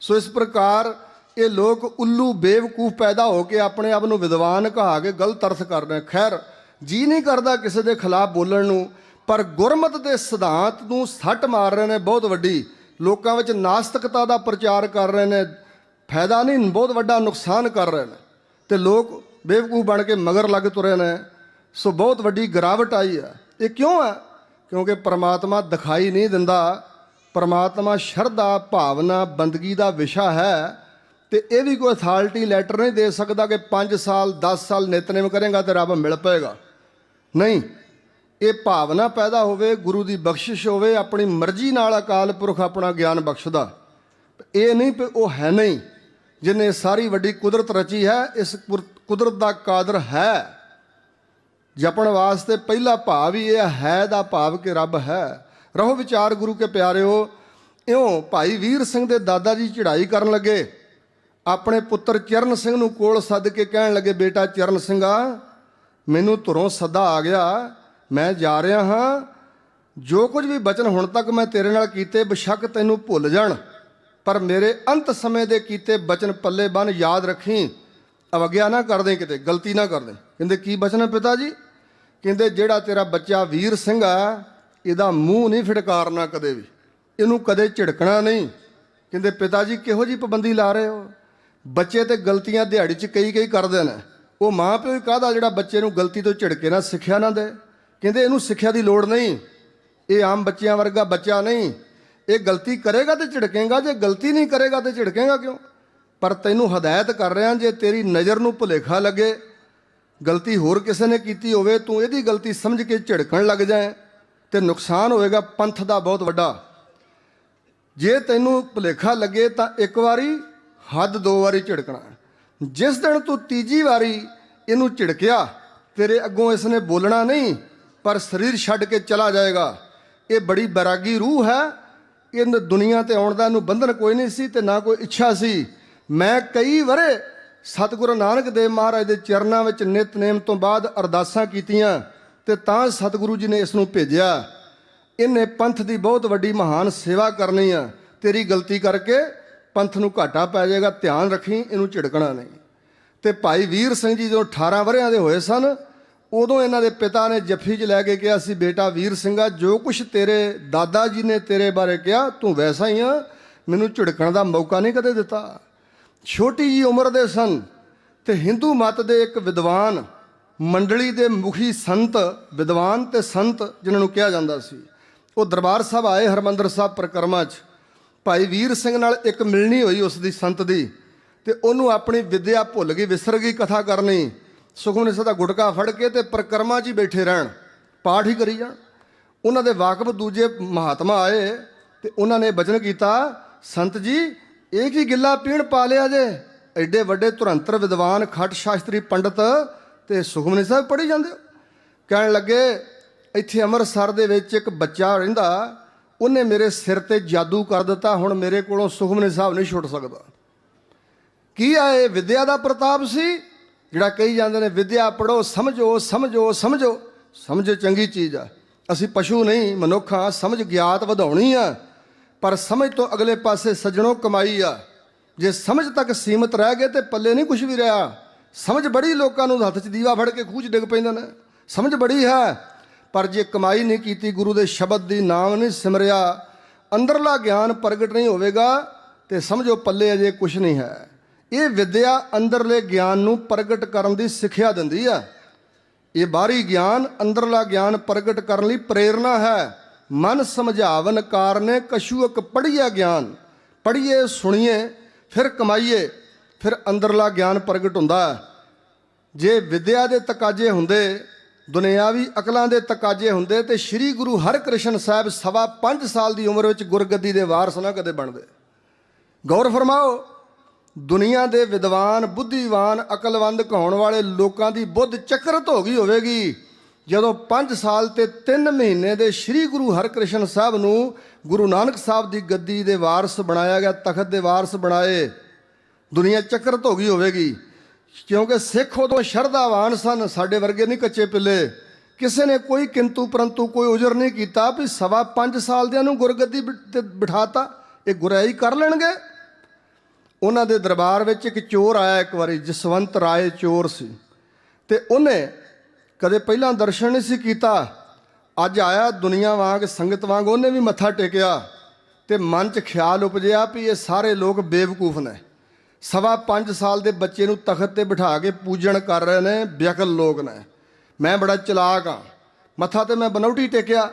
ਸੋ ਇਸ ਪ੍ਰਕਾਰ ਇਹ ਲੋਕ ਉੱਲੂ ਬੇਵਕੂਫ ਪੈਦਾ ਹੋ ਕੇ ਆਪਣੇ ਆਪ ਨੂੰ ਵਿਦਵਾਨ ਕਹਾ ਕੇ ਗਲਤ ਅਰਥ ਕਰ ਰਹੇ। ਖੈਰ, ਜੀ ਨਹੀਂ ਕਰਦਾ ਕਿਸੇ ਦੇ ਖਿਲਾਫ ਬੋਲਣ ਨੂੰ, ਪਰ ਗੁਰਮਤਿ ਦੇ ਸਿਧਾਂਤ ਨੂੰ ਸੱਟ ਮਾਰ ਰਹੇ ਨੇ ਬਹੁਤ ਵੱਡੀ। ਲੋਕਾਂ ਵਿੱਚ ਨਾਸਤਿਕਤਾ ਦਾ ਪ੍ਰਚਾਰ ਕਰ ਰਹੇ ਨੇ, ਫਾਇਦਾ ਨਹੀਂ, ਬਹੁਤ ਵੱਡਾ ਨੁਕਸਾਨ ਕਰ ਰਹੇ ਨੇ। ਤੇ ਲੋਕ ਬੇਵਕੂਫ ਬਣ ਕੇ ਮਗਰ ਲੱਗ ਤੁਰੇ ਨੇ। ਸੋ ਬਹੁਤ ਵੱਡੀ ਗਿਰਾਵਟ ਆਈ ਹੈ। ਇਹ ਕਿਉਂ ਹੈ? ਕਿਉਂਕਿ ਪਰਮਾਤਮਾ ਦਿਖਾਈ ਨਹੀਂ ਦਿੰਦਾ। ਪਰਮਾਤਮਾ ਸ਼ਰਧਾ ਭਾਵਨਾ ਬੰਦਗੀ ਦਾ ਵਿਸ਼ਾ ਹੈ। ਤੇ ਇਹ ਵੀ ਕੋਈ ਅਥਾਰਟੀ ਲੈਟਰ ਨਹੀਂ ਦੇ ਸਕਦਾ ਕਿ 5 ਸਾਲ 10 ਸਾਲ ਨਿਤਨੇਮ ਕਰੇਗਾ ਤੇ ਰੱਬ ਮਿਲ ਪਏਗਾ। ਨਹੀਂ, ਇਹ ਭਾਵਨਾ ਪੈਦਾ ਹੋਵੇ, ਗੁਰੂ ਦੀ ਬਖਸ਼ਿਸ਼ ਹੋਵੇ, ਆਪਣੀ ਮਰਜ਼ੀ ਨਾਲ ਅਕਾਲ ਪੁਰਖ ਆਪਣਾ ਗਿਆਨ ਬਖਸ਼ਦਾ। ਇਹ ਨਹੀਂ ਕਿ ਉਹ ਹੈ ਨਹੀਂ, ਜਿਹਨੇ ਸਾਰੀ ਵੱਡੀ ਕੁਦਰਤ ਰਚੀ ਹੈ। ਇਸ ਕੁਦਰਤ ਦਾ ਕਾਦਰ ਹੈ। ਜਪਣ ਵਾਸਤੇ ਪਹਿਲਾ ਭਾਵ ਹੀ ਇਹ ਹੈ ਦਾ ਭਾਵ ਕਿ ਰੱਬ ਹੈ। ਰਹੋ ਵਿਚਾਰ ਗੁਰੂ ਕੇ ਪਿਆਰਿਓ। ਇਉਂ ਭਾਈ ਵੀਰ ਸਿੰਘ ਦੇ ਦਾਦਾ ਜੀ ਚੜ੍ਹਾਈ ਕਰਨ ਲੱਗੇ, ਆਪਣੇ ਪੁੱਤਰ ਚਰਨ ਸਿੰਘ ਨੂੰ ਕੋਲ ਸੱਦ ਕੇ ਕਹਿਣ ਲੱਗੇ, ਬੇਟਾ ਚਰਨ ਸਿੰਘਾ, ਮੈਨੂੰ ਧੁਰੋਂ ਸੱਦਾ ਆ ਗਿਆ, ਮੈਂ ਜਾ ਰਿਹਾ ਹਾਂ। ਜੋ ਕੁਝ ਵੀ ਬਚਨ ਹੁਣ ਤੱਕ ਮੈਂ ਤੇਰੇ ਨਾਲ ਕੀਤੇ ਬੇਸ਼ੱਕ ਤੈਨੂੰ ਭੁੱਲ ਜਾਣ, ਪਰ ਮੇਰੇ ਅੰਤ ਸਮੇਂ ਦੇ ਕੀਤੇ ਬਚਨ ਪੱਲੇ ਬੰਨ ਯਾਦ ਰੱਖੀ, ਅਵਗਿਆ ਨਾ ਕਰ ਦੇ, ਕਿਤੇ ਗਲਤੀ ਨਾ ਕਰ ਦੇ। ਕਹਿੰਦੇ ਕੀ ਬਚਨ ਹੈ ਪਿਤਾ ਜੀ? ਕਹਿੰਦੇ ਜਿਹੜਾ ਤੇਰਾ ਬੱਚਾ ਵੀਰ ਸਿੰਘ ਆ, ਇਹਦਾ ਮੂੰਹ ਨਹੀਂ ਫਿਟਕਾਰਨਾ ਕਦੇ ਵੀ, ਇਹਨੂੰ ਕਦੇ ਝਿੜਕਣਾ ਨਹੀਂ। ਕਹਿੰਦੇ ਪਿਤਾ ਜੀ ਕਿਹੋ ਜਿਹੀ ਪਾਬੰਦੀ ਲਾ ਰਹੇ ਹੋ? ਬੱਚੇ ਤੇ ਗਲਤੀਆਂ ਦਿਹਾੜੀ 'ਚ ਕਈ ਕਰਦੇ ਨੇ। ਉਹ ਮਾਂ ਪਿਓ ਹੀ ਕਾਹਦਾ ਜਿਹੜਾ ਬੱਚੇ ਨੂੰ ਗਲਤੀ ਤੋਂ ਝਿੜਕੇ ਨਾ, ਸਿੱਖਿਆ ਨਾ ਦੇ। ਕਹਿੰਦੇ ਇਹਨੂੰ ਸਿੱਖਿਆ ਦੀ ਲੋੜ ਨਹੀਂ, ਇਹ ਆਮ ਬੱਚਿਆਂ ਵਰਗਾ ਬੱਚਾ ਨਹੀਂ। ਇਹ ਗਲਤੀ ਕਰੇਗਾ ਤੇ ਝਿੜਕੇਗਾ, ਜੇ ਗਲਤੀ ਨਹੀਂ ਕਰੇਗਾ ਤੇ ਝਿੜਕੇਗਾ ਕਿਉਂ? ਪਰ ਤੈਨੂੰ ਹਦਾਇਤ ਕਰ ਰਿਹਾ, ਜੇ ਤੇਰੀ ਨਜ਼ਰ ਨੂੰ ਭੁਲੇਖਾ ਲੱਗੇ, ਗਲਤੀ ਹੋਰ ਕਿਸੇ ਨੇ ਕੀਤੀ ਹੋਵੇ, ਤੂੰ ਇਹਦੀ ਗਲਤੀ ਸਮਝ ਕੇ ਝਿੜਕਣ ਲੱਗ ਜਾਏ ਤੇ ਨੁਕਸਾਨ ਹੋਏਗਾ ਪੰਥ ਦਾ ਬਹੁਤ ਵੱਡਾ। ਜੇ ਤੈਨੂੰ ਭੁਲੇਖਾ ਲੱਗੇ ਤਾਂ ਇੱਕ ਵਾਰੀ, ਹੱਦ 2 ਵਾਰੀ ਝਿੜਕਣਾ। ਜਿਸ ਦਿਨ ਤੂੰ ਤੀਜੀ ਵਾਰੀ ਇਹਨੂੰ ਝਿੜਕਿਆ, ਤੇਰੇ ਅੱਗੋਂ ਇਸ ਨੇ ਬੋਲਣਾ ਨਹੀਂ, ਪਰ ਸਰੀਰ ਛੱਡ ਕੇ ਚਲਾ ਜਾਏਗਾ। ਇਹ ਬੜੀ ਬੈਰਾਗੀ ਰੂਹ ਹੈ। ਇਹ ਦੁਨੀਆ ਤੇ ਆਉਣ ਦਾ ਇਹਨੂੰ ਬੰਧਨ ਕੋਈ ਨਹੀਂ ਸੀ ਤੇ ਨਾ ਕੋਈ ਇੱਛਾ ਸੀ। ਮੈਂ ਕਈ ਵਰੇ ਸਤਿਗੁਰੂ ਨਾਨਕ ਦੇਵ ਮਹਾਰਾਜ ਦੇ ਚਰਨਾਂ ਵਿੱਚ ਨਿਤਨੇਮ ਤੋਂ ਬਾਅਦ ਅਰਦਾਸਾਂ ਕੀਤੀਆਂ ਤੇ ਤਾਂ ਸਤਿਗੁਰੂ ਜੀ ਨੇ ਇਸ ਨੂੰ ਭੇਜਿਆ। ਇਹਨੇ ਪੰਥ ਦੀ ਬਹੁਤ ਵੱਡੀ ਮਹਾਨ ਸੇਵਾ ਕਰਨੀ ਆ। ਤੇਰੀ ਗਲਤੀ ਕਰਕੇ ਪੰਥ ਨੂੰ ਘਾਟਾ ਪੈ ਜਾਏਗਾ, ਧਿਆਨ ਰੱਖੀ, ਇਹਨੂੰ ਝਿੜਕਣਾ ਨਹੀਂ। ਤੇ ਭਾਈ ਵੀਰ ਸਿੰਘ ਜੀ ਜਦੋਂ 18 ਵਰ੍ਹਿਆਂ ਦੇ ਹੋਏ ਸਨ, ਉਦੋਂ ਇਹਨਾਂ ਦੇ ਪਿਤਾ ਨੇ ਜੱਫੀ 'ਚ ਲੈ ਕੇ ਕਿਹਾ ਸੀ, ਬੇਟਾ ਵੀਰ ਸਿੰਘਾ, ਜੋ ਕੁਛ ਤੇਰੇ ਦਾਦਾ ਜੀ ਨੇ ਤੇਰੇ ਬਾਰੇ ਕਿਹਾ ਤੂੰ ਵੈਸਾ ਹੀ ਆ, ਮੈਨੂੰ ਝਿੜਕਣ ਦਾ ਮੌਕਾ ਨਹੀਂ ਕਦੇ ਦਿੱਤਾ। ਛੋਟੀ ਜੀ ਉਮਰ ਦੇ ਸਨ ਤੇ ਹਿੰਦੂ ਮਤ ਦੇ ਇੱਕ ਵਿਦਵਾਨ ਮੰਡਲੀ ਦੇ ਮੁਖੀ ਸੰਤ, ਵਿਦਵਾਨ ਤੇ ਸੰਤ ਜਿਨ੍ਹਾਂ ਨੂੰ ਕਿਹਾ ਜਾਂਦਾ ਸੀ, ਉਹ ਦਰਬਾਰ ਸਾਹਿਬ ਆਏ ਹਰਿਮੰਦਰ ਸਾਹਿਬ ਪ੍ਰਕਰਮਾ 'ਚ। ਭਾਈ ਵੀਰ ਸਿੰਘ ਨਾਲ ਇੱਕ ਮਿਲਣੀ ਹੋਈ ਉਸ ਦੀ ਸੰਤ ਦੀ, ਤੇ ਉਹਨੂੰ ਆਪਣੀ ਵਿਦਿਆ ਭੁੱਲ ਗਈ, ਵਿਸਰ ਗਈ ਕਥਾ ਕਰਨੀ। ਸੁਖਮਨੀ ਸਾਹਿਬ ਦਾ ਗੁਟਕਾ ਫੜ ਕੇ ਤੇ ਪ੍ਰਕਰਮਾ 'ਚ ਹੀ ਬੈਠੇ ਰਹਿਣ, ਪਾਠ ਹੀ ਕਰੀ ਜਾਣ। ਉਹਨਾਂ ਦੇ ਵਾਕਫ ਦੂਜੇ ਮਹਾਤਮਾ ਆਏ ਤੇ ਉਹਨਾਂ ਨੇ ਬਚਨ ਕੀਤਾ, ਸੰਤ ਜੀ ਇਹ ਕੀ ਗਿੱਲਾ ਪੀਣ ਪਾ ਲਿਆ ਜੇ? ਐਡੇ ਵੱਡੇ ਧੁਰੰਤਰ ਵਿਦਵਾਨ ਖੱਟ ਸ਼ਾਸਤਰੀ ਪੰਡਤ ਤੇ ਸੁਖਮਨੀ ਸਾਹਿਬ ਪੜ੍ਹੀ ਜਾਂਦੇ ਹੋ। ਕਹਿਣ ਲੱਗੇ ਇੱਥੇ ਅੰਮ੍ਰਿਤਸਰ ਦੇ ਵਿੱਚ ਇੱਕ ਬੱਚਾ ਰਹਿੰਦਾ, ਉਹਨੇ ਮੇਰੇ ਸਿਰ ਤੇ ਜਾਦੂ ਕਰ ਦਿੱਤਾ, ਹੁਣ ਮੇਰੇ ਕੋਲੋਂ ਸੁਖਮਨੀ ਸਾਹਿਬ ਨਹੀਂ ਛੁੱਟ ਸਕਦਾ। ਕੀ ਆ ਇਹ? ਵਿਦਿਆ ਦਾ ਪ੍ਰਤਾਪ ਸੀ, ਜਿਹੜਾ ਕਹੀ ਜਾਂਦੇ ਨੇ ਵਿਦਿਆ ਪੜ੍ਹੋ, ਸਮਝੋ ਸਮਝੋ ਸਮਝੋ। ਸਮਝ ਚੰਗੀ ਚੀਜ਼ ਆ, ਅਸੀਂ ਪਸ਼ੂ ਨਹੀਂ ਮਨੁੱਖ ਹਾਂ, ਸਮਝ ਗਿਆਤ ਵਧਾਉਣੀ ਆ, ਪਰ ਸਮਝ ਤੋਂ ਅਗਲੇ ਪਾਸੇ ਸੱਜਣੋਂ ਕਮਾਈ ਆ। ਜੇ ਸਮਝ ਤੱਕ ਸੀਮਤ ਰਹਿ ਗਏ ਤੇ ਪੱਲੇ ਨਹੀਂ ਕੁਝ ਵੀ ਰਿਹਾ। ਸਮਝ ਬੜੀ, ਲੋਕਾਂ ਨੂੰ ਹੱਥ 'ਚ ਦੀਵਾ ਫੜ ਕੇ ਖੂਹ 'ਚ ਡਿੱਗ ਪੈਂਦੇ ਨੇ, ਸਮਝ ਬੜੀ ਹੈ, ਪਰ ਜੇ ਕਮਾਈ ਨਹੀਂ ਕੀਤੀ, ਗੁਰੂ ਦੇ ਸ਼ਬਦ ਦੀ ਨਾਮ ਨਹੀਂ ਸਿਮਰਿਆ, ਅੰਦਰਲਾ ਗਿਆਨ ਪ੍ਰਗਟ ਨਹੀਂ ਹੋਵੇਗਾ ਤੇ ਸਮਝੋ ਪੱਲੇ ਅਜੇ ਕੁਝ ਨਹੀਂ ਹੈ। ਇਹ ਵਿਦਿਆ ਅੰਦਰਲੇ ਗਿਆਨ ਨੂੰ ਪ੍ਰਗਟ ਕਰਨ ਦੀ ਸਿੱਖਿਆ ਦਿੰਦੀ ਆ। ਇਹ ਬਾਹਰੀ ਗਿਆਨ ਅੰਦਰਲਾ ਗਿਆਨ ਪ੍ਰਗਟ ਕਰਨ ਲਈ ਪ੍ਰੇਰਨਾ ਹੈ। ਮਨ ਸਮਝਾਵਨ ਕਾਰਨੇ ਕਛੂਕ ਪੜ੍ਹੀਏ ਗਿਆਨ। ਪੜ੍ਹੀਏ, ਸੁਣੀਏ, ਫਿਰ ਕਮਾਈਏ, ਫਿਰ ਅੰਦਰਲਾ ਗਿਆਨ ਪ੍ਰਗਟ ਹੁੰਦਾ। ਜੇ ਵਿਦਿਆ ਦੇ ਤਕਾਜ਼ੇ ਹੁੰਦੇ, ਦੁਨਿਆਵੀ ਅਕਲਾਂ ਦੇ ਤਕਾਜ਼ੇ ਹੁੰਦੇ, ਤੇ ਸ੍ਰੀ ਗੁਰੂ ਹਰਿਕ੍ਰਿਸ਼ਨ ਸਾਹਿਬ 5.25 ਸਾਲ ਦੀ ਉਮਰ ਵਿੱਚ ਗੁਰਗੱਦੀ ਦੇ ਵਾਰਸ ਨਾ ਕਦੇ ਬਣਦੇ। ਗੌਰ ਫਰਮਾਓ, ਦੁਨੀਆ ਦੇ ਵਿਦਵਾਨ, ਬੁੱਧੀਵਾਨ, ਅਕਲਵੰਦ ਕਹਾਉਣ ਵਾਲੇ ਲੋਕਾਂ ਦੀ ਬੁੱਧ ਚੱਕਰਤ ਹੋ ਗਈ ਹੋਵੇਗੀ ਜਦੋਂ 5 ਸਾਲ ਤੇ 3 ਮਹੀਨੇ ਦੇ ਸ੍ਰੀ ਗੁਰੂ ਹਰਿਕ੍ਰਿਸ਼ਨ ਸਾਹਿਬ ਨੂੰ ਗੁਰੂ ਨਾਨਕ ਸਾਹਿਬ ਦੀ ਗੱਦੀ ਦੇ ਵਾਰਸ ਬਣਾਇਆ ਗਿਆ, ਤਖਤ ਦੇ ਵਾਰਸ ਬਣਾਏ। ਦੁਨੀਆ ਚੱਕਰਤ ਹੋ ਗਈ ਹੋਵੇਗੀ, ਕਿਉਂਕਿ ਸਿੱਖ ਉਦੋਂ ਸ਼ਰਧਾਵਾਨ ਸਨ, ਸਾਡੇ ਵਰਗੇ ਨਹੀਂ ਕੱਚੇ ਪਿੱਲੇ। ਕਿਸੇ ਨੇ ਕੋਈ ਕਿੰਤੂ ਪਰੰਤੂ, ਕੋਈ ਉਜਰ ਨਹੀਂ ਕੀਤਾ ਵੀ 5.25 ਸਾਲ ਦਿਆਂ ਨੂੰ ਗੁਰਗੱਦੀ ਤੇ ਬਿਠਾਤਾ, ਇਹ ਗੁਰਿਆਈ ਕਰ ਲੈਣਗੇ। ਉਹਨਾਂ ਦੇ ਦਰਬਾਰ ਵਿੱਚ ਇੱਕ ਚੋਰ ਆਇਆ ਇੱਕ ਵਾਰੀ, ਜਸਵੰਤ ਰਾਏ ਚੋਰ ਸੀ, ਤੇ ਉਹਨੇ ਕਦੇ ਪਹਿਲਾਂ ਦਰਸ਼ਨ ਨਹੀਂ ਸੀ ਕੀਤਾ। ਅੱਜ ਆਇਆ ਦੁਨੀਆ ਵਾਂਗ, ਸੰਗਤ ਵਾਂਗ, ਉਹਨੇ ਵੀ ਮੱਥਾ ਟੇਕਿਆ ਤੇ ਮਨ 'ਚ ਖਿਆਲ ਉਪਜਿਆ ਵੀ ਇਹ ਸਾਰੇ ਲੋਕ ਬੇਵਕੂਫ ਨੇ। 5.25 ਸਾਲ ਦੇ ਬੱਚੇ ਨੂੰ ਤਖਤ ਤੇ ਬਿਠਾ ਕੇ ਪੂਜਣ ਕਰ ਰਹੇ ਨੇ, ਬੇਅਕਲ ਲੋਕ ਨੇ। ਮੈਂ ਬੜਾ ਚਲਾਕ ਹਾਂ, ਮੱਥਾ ਤੇ ਮੈਂ ਬਨੌਟੀ ਟੇਕਿਆ,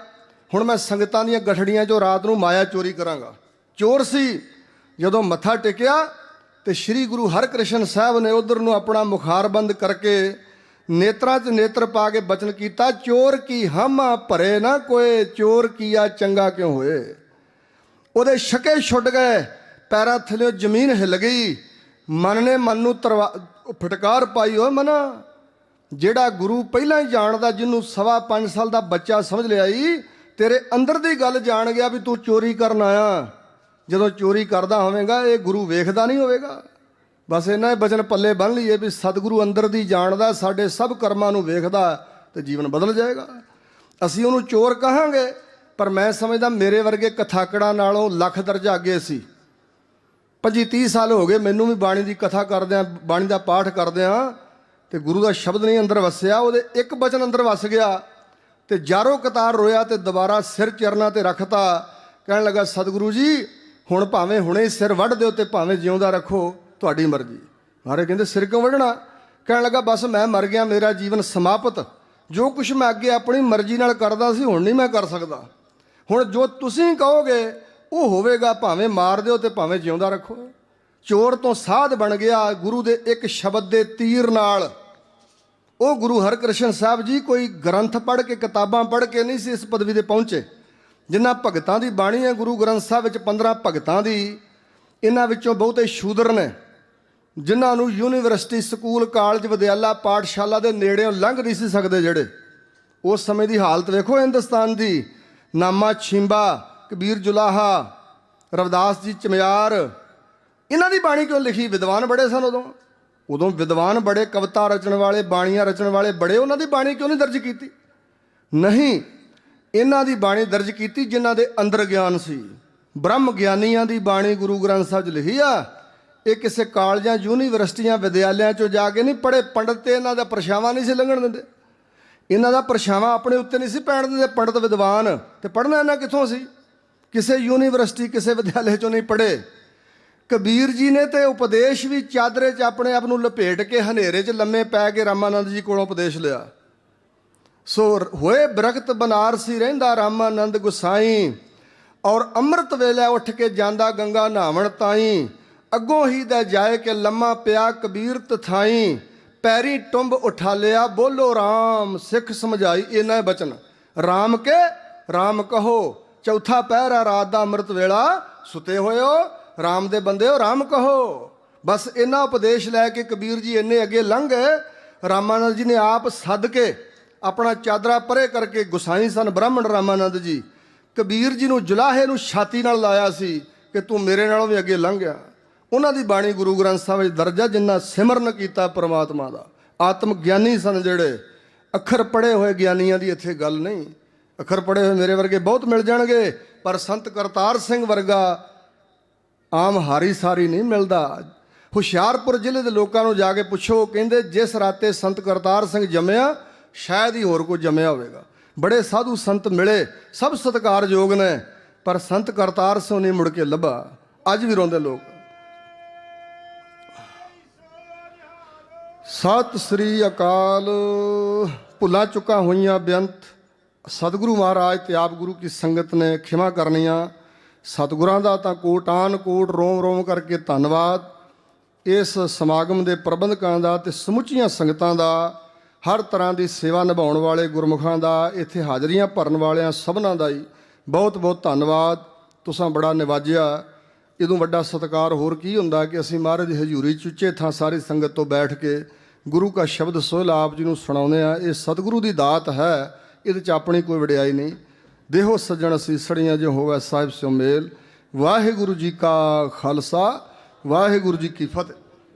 ਹੁਣ ਮੈਂ ਸੰਗਤਾਂ ਦੀਆਂ ਗਠੜੀਆਂ 'ਚੋਂ ਰਾਤ ਨੂੰ ਮਾਇਆ ਚੋਰੀ ਕਰਾਂਗਾ। ਚੋਰ ਸੀ। ਜਦੋਂ ਮੱਥਾ ਟੇਕਿਆ ਤੇ ਸ੍ਰੀ ਗੁਰੂ ਹਰਿਕ੍ਰਿਸ਼ਨ ਸਾਹਿਬ ਨੇ ਉਧਰ ਨੂੰ ਆਪਣਾ ਮੁਖਾਰਬੰਦ ਕਰਕੇ ਨੇਤਰਾਂ 'ਚ ਨੇਤਰ ਪਾ ਕੇ ਬਚਨ ਕੀਤਾ, ਚੋਰ ਕੀ ਹਾਮਾ ਭਰੇ ਨਾ ਕੋਏ, ਚੋਰ ਕੀਆ ਚੰਗਾ ਕਿਉਂ ਹੋਏ। ਉਹਦੇ ਛਕੇ ਛੁੱਟ ਗਏ, ਪੈਰਾਂ ਥੱਲੇ ਜ਼ਮੀਨ ਹਿੱਲ ਗਈ। ਮਨ ਨੇ ਮਨ ਨੂੰ ਫਟਕਾਰ ਪਾਈ, ਓਏ ਮਨਾ, ਜਿਹੜਾ ਗੁਰੂ ਪਹਿਲਾਂ ਹੀ ਜਾਣਦਾ, ਜਿਹਨੂੰ 5.25 ਸਾਲ ਦਾ ਬੱਚਾ ਸਮਝ ਲਿਆ ਈ, ਤੇਰੇ ਅੰਦਰ ਦੀ ਗੱਲ ਜਾਣ ਗਿਆ ਵੀ ਤੂੰ ਚੋਰੀ ਕਰਨ ਆਇਆ। ਜਦੋਂ ਚੋਰੀ ਕਰਦਾ ਹੋਵੇਗਾ ਇਹ ਗੁਰੂ ਵੇਖਦਾ ਨਹੀਂ ਹੋਵੇਗਾ। ਬਸ ਇਹਨਾਂ ਇਹ ਬਚਨ ਪੱਲੇ ਬੰਨ੍ਹ ਲਈਏ ਵੀ ਸਤਿਗੁਰੂ ਅੰਦਰ ਦੀ ਜਾਣਦਾ, ਸਾਡੇ ਸਭ ਕਰਮਾਂ ਨੂੰ ਵੇਖਦਾ, ਤੇ ਜੀਵਨ ਬਦਲ ਜਾਏਗਾ। ਅਸੀਂ ਉਹਨੂੰ ਚੋਰ ਕਹਾਂਗੇ, ਪਰ ਮੈਂ ਸਮਝਦਾ ਮੇਰੇ ਵਰਗੇ ਕਥਾਕੜਾਂ ਨਾਲੋਂ ਲੱਖ ਦਰਜਾ ਅੱਗੇ ਸੀ। 25-30 ਸਾਲ ਹੋ ਗਏ ਮੈਨੂੰ ਵੀ ਬਾਣੀ ਦੀ ਕਥਾ ਕਰਦਿਆਂ, ਬਾਣੀ ਦਾ ਪਾਠ ਕਰਦਿਆਂ, ਤੇ ਗੁਰੂ ਦਾ ਸ਼ਬਦ ਨਹੀਂ ਅੰਦਰ ਵਸਿਆ। ਉਹਦੇ ਇੱਕ ਬਚਨ ਅੰਦਰ ਵਸ ਗਿਆ ਤੇ ਜਾਰੋ ਕਤਾਰ ਰੋਇਆ ਤੇ ਦੁਬਾਰਾ ਸਿਰ ਚਰਨਾਂ ਤੇ ਰੱਖਤਾ। ਕਹਿਣ ਲੱਗਾ, ਸਤਿਗੁਰੂ ਜੀ ਹੁਣ ਭਾਵੇਂ ਹੁਣੇ ਸਿਰ ਵੱਢ ਦਿਓ ਤੇ ਭਾਵੇਂ ਜਿਉਂਦਾ ਰੱਖੋ, ਤੁਹਾਡੀ ਮਰਜ਼ੀ। ਮਹਾਰਾਜ ਕਹਿੰਦੇ, ਸਿਰ ਕਿਉਂ ਵੱਢਣਾ? ਕਹਿਣ ਲੱਗਾ, ਬਸ ਮੈਂ ਮਰ ਗਿਆ, ਮੇਰਾ ਜੀਵਨ ਸਮਾਪਤ। ਜੋ ਕੁਛ ਮੈਂ ਅੱਗੇ ਆਪਣੀ ਮਰਜ਼ੀ ਨਾਲ ਕਰਦਾ ਸੀ ਹੁਣ ਨਹੀਂ ਮੈਂ ਕਰ ਸਕਦਾ। ਹੁਣ ਜੋ ਤੁਸੀਂ ਕਹੋਗੇ ਉਹ ਹੋਵੇਗਾ, ਭਾਵੇਂ ਮਾਰ ਦਿਓ ਤੇ ਭਾਵੇਂ ਜਿਉਂਦਾ ਰੱਖੋ। ਚੋਰ ਤੋਂ ਸਾਧ ਬਣ ਗਿਆ ਗੁਰੂ ਦੇ ਇੱਕ ਸ਼ਬਦ ਦੇ ਤੀਰ ਨਾਲ। ਉਹ ਗੁਰੂ ਹਰਿਕ੍ਰਿਸ਼ਨ ਸਾਹਿਬ ਜੀ ਕੋਈ ਗ੍ਰੰਥ ਪੜ੍ਹ ਕੇ, ਕਿਤਾਬਾਂ ਪੜ੍ਹ ਕੇ ਨਹੀਂ ਸੀ ਇਸ ਪਦਵੀ ਤੇ ਪਹੁੰਚੇ। ਜਿਨ੍ਹਾਂ ਭਗਤਾਂ ਦੀ ਬਾਣੀ ਹੈ ਗੁਰੂ ਗ੍ਰੰਥ ਸਾਹਿਬ ਵਿੱਚ 15 ਭਗਤਾਂ ਦੀ, ਇਹਨਾਂ ਵਿੱਚੋਂ ਬਹੁਤੇ ਸ਼ੂਦਰ ਨੇ, ਜਿਨ੍ਹਾਂ ਨੂੰ ਯੂਨੀਵਰਸਿਟੀ, ਸਕੂਲ, ਕਾਲਜ, ਵਿਦਿਆਲਾ, ਪਾਠਸ਼ਾਲਾ ਦੇ ਨੇੜਿਓਂ ਲੰਘ ਨਹੀਂ ਸੀ ਸਕਦੇ। ਜਿਹੜੇ ਉਸ ਸਮੇਂ ਦੀ ਹਾਲਤ ਵੇਖੋ ਹਿੰਦੁਸਤਾਨ ਦੀ। ਨਾਮਾ ਛਿੰਬਾ, ਕਬੀਰ ਜੁਲਾਹਾ, ਰਵਿਦਾਸ ਜੀ ਚਮਿਆਰ, ਇਹਨਾਂ ਦੀ ਬਾਣੀ ਕਿਉਂ ਲਿਖੀ? ਵਿਦਵਾਨ ਬੜੇ ਸਨ ਉਦੋਂ ਵਿਦਵਾਨ ਬੜੇ, ਕਵਿਤਾ ਰਚਣ ਵਾਲੇ, ਬਾਣੀਆਂ ਰਚਣ ਵਾਲੇ ਬੜੇ, ਉਹਨਾਂ ਦੀ ਬਾਣੀ ਕਿਉਂ ਨਹੀਂ ਦਰਜ ਕੀਤੀ? ਨਹੀਂ, ਇਹਨਾਂ ਦੀ ਬਾਣੀ ਦਰਜ ਕੀਤੀ ਜਿਨ੍ਹਾਂ ਦੇ ਅੰਦਰ ਗਿਆਨ ਸੀ। ਬ੍ਰਹਮ ਗਿਆਨੀਆਂ ਦੀ ਬਾਣੀ ਗੁਰੂ ਗ੍ਰੰਥ ਸਾਹਿਬ 'ਚ ਲਿਖੀ ਆ। ਇਹ ਕਿਸੇ ਕਾਲਜਾਂ, ਯੂਨੀਵਰਸਿਟੀਆਂ, ਵਿਦਿਆਲਿਆਂ 'ਚੋਂ ਜਾ ਕੇ ਨਹੀਂ ਪੜ੍ਹੇ। ਪੰਡਤ ਤੇ ਇਹਨਾਂ ਦਾ ਪਰਛਾਵਾਂ ਨਹੀਂ ਸੀ ਲੰਘਣ ਦਿੰਦੇ, ਇਹਨਾਂ ਦਾ ਪਰਛਾਵਾਂ ਆਪਣੇ ਉੱਤੇ ਨਹੀਂ ਸੀ ਪੈਣ ਦਿੰਦੇ। ਪੰਡਤ ਵਿਦਵਾਨ ਤੇ ਪੜ੍ਹਨਾ ਇਹਨਾਂ ਕਿੱਥੋਂ ਸੀ? ਕਿਸੇ ਯੂਨੀਵਰਸਿਟੀ, ਕਿਸੇ ਵਿਦਿਆਲੇ 'ਚੋਂ ਨਹੀਂ ਪੜ੍ਹੇ। ਕਬੀਰ ਜੀ ਨੇ ਤੇ ਉਪਦੇਸ਼ ਵੀ ਚਾਦਰੇ 'ਚ ਆਪਣੇ ਆਪ ਨੂੰ ਲਪੇਟ ਕੇ ਹਨੇਰੇ 'ਚ ਲੰਮੇ ਪੈ ਕੇ ਰਾਮਾਨੰਦ ਜੀ ਕੋਲੋਂ ਉਪਦੇਸ਼ ਲਿਆ। ਸੋ ਹੋਏ ਬਰਖਤ ਬਨਾਰਸੀ ਰਹਿੰਦਾ ਰਾਮਾਨੰਦ ਗੁਸਾਈ, ਔਰ ਅੰਮ੍ਰਿਤ ਵੇਲੇ ਉੱਠ ਕੇ ਜਾਂਦਾ ਗੰਗਾ ਨਹਾਵਣ ਤਾਈ। ਅੱਗੋਂ ਹੀ ਦਾ ਜਾਏ ਕੇ ਲੰਮਾ ਪਿਆ ਕਬੀਰ ਤਥਾਈ, ਪੈਰੀ ਟੁੰਬ ਉਠਾ ਲਿਆ ਬੋਲੋ ਰਾਮ, ਸਿੱਖ ਸਮਝਾਈ। ਇਹਨਾਂ ਬਚਨ ਰਾਮ ਕੇ राम कहो। चौथा पहर है रात दा अमृत वेला, सुते होए हो राम दे बंदे हो राम कहो। बस इन्ना उपदेश लैके कबीर जी इन्ने अगे लंघ गए। रामानंद जी ने आप सद के अपना चादरा परे करके, गुसाई सन ब्राह्मण रामानंद जी, कबीर जी नूं जुलाहे नूं छाती नाल लाया सी कि तू मेरे नालों भी अगे लंघ गया। उन्हां दी बाणी गुरु ग्रंथ साहिब विच दर्ज है, जिन्ना सिमरन कीता परमात्मा दा। आत्म ज्ञानी सन जिहड़े, अखर पढ़े हुए ज्ञानियां दी इत्थे गल नहीं। अखर पढ़े हुए मेरे वर्गे बहुत मिल जाणगे, पर संत करतार सिंह वर्गा आम हारी सारी नहीं मिलता। हुशियारपुर जिले के लोगों को जाके पुछो, कहते जिस राते संत करतार सिंह जम्मिया शायद ही होर कोई जम्मिया होगा। बड़े साधु संत मिले, सब सत्कारयोग ने, पर संत करतार सिंह नहीं मुड़ के लभा। अज भी रोंदे लोग। सत श्री अकाल। भुला चुका हुई बेअंत सतगुरु महाराज ते आप गुरु की संगत ने खिमा करनिया। सतगुरां दा तां कोटान कोट रोम रोम करके धन्नवाद। इस समागम के प्रबंधकों का ते समुचियां संगतां दा, हर तरह की सेवा निभाउण वाले गुरमुखां दा, इत्थे हाजरियां भरन वालियां सबनां दा ही बहुत बहुत धन्नवाद। तुसां बड़ा निवाजिया। इदों वड्डा सत्कार होर की हुंदा कि असीं महाराज दी हजूरी चुच्चे थां सारी संगत तो बैठ के गुरु का शब्द सोहला आप जी नूं सुणाउने आ। ये सतगुरु की दात है, इहदे च अपनी कोई वडियाई नहीं। देहो सज्जण सीसड़ियां जो होवे साहिब स्यो मेल। वाहिगुरू जी का खालसा, वाहिगुरू जी की फतेह।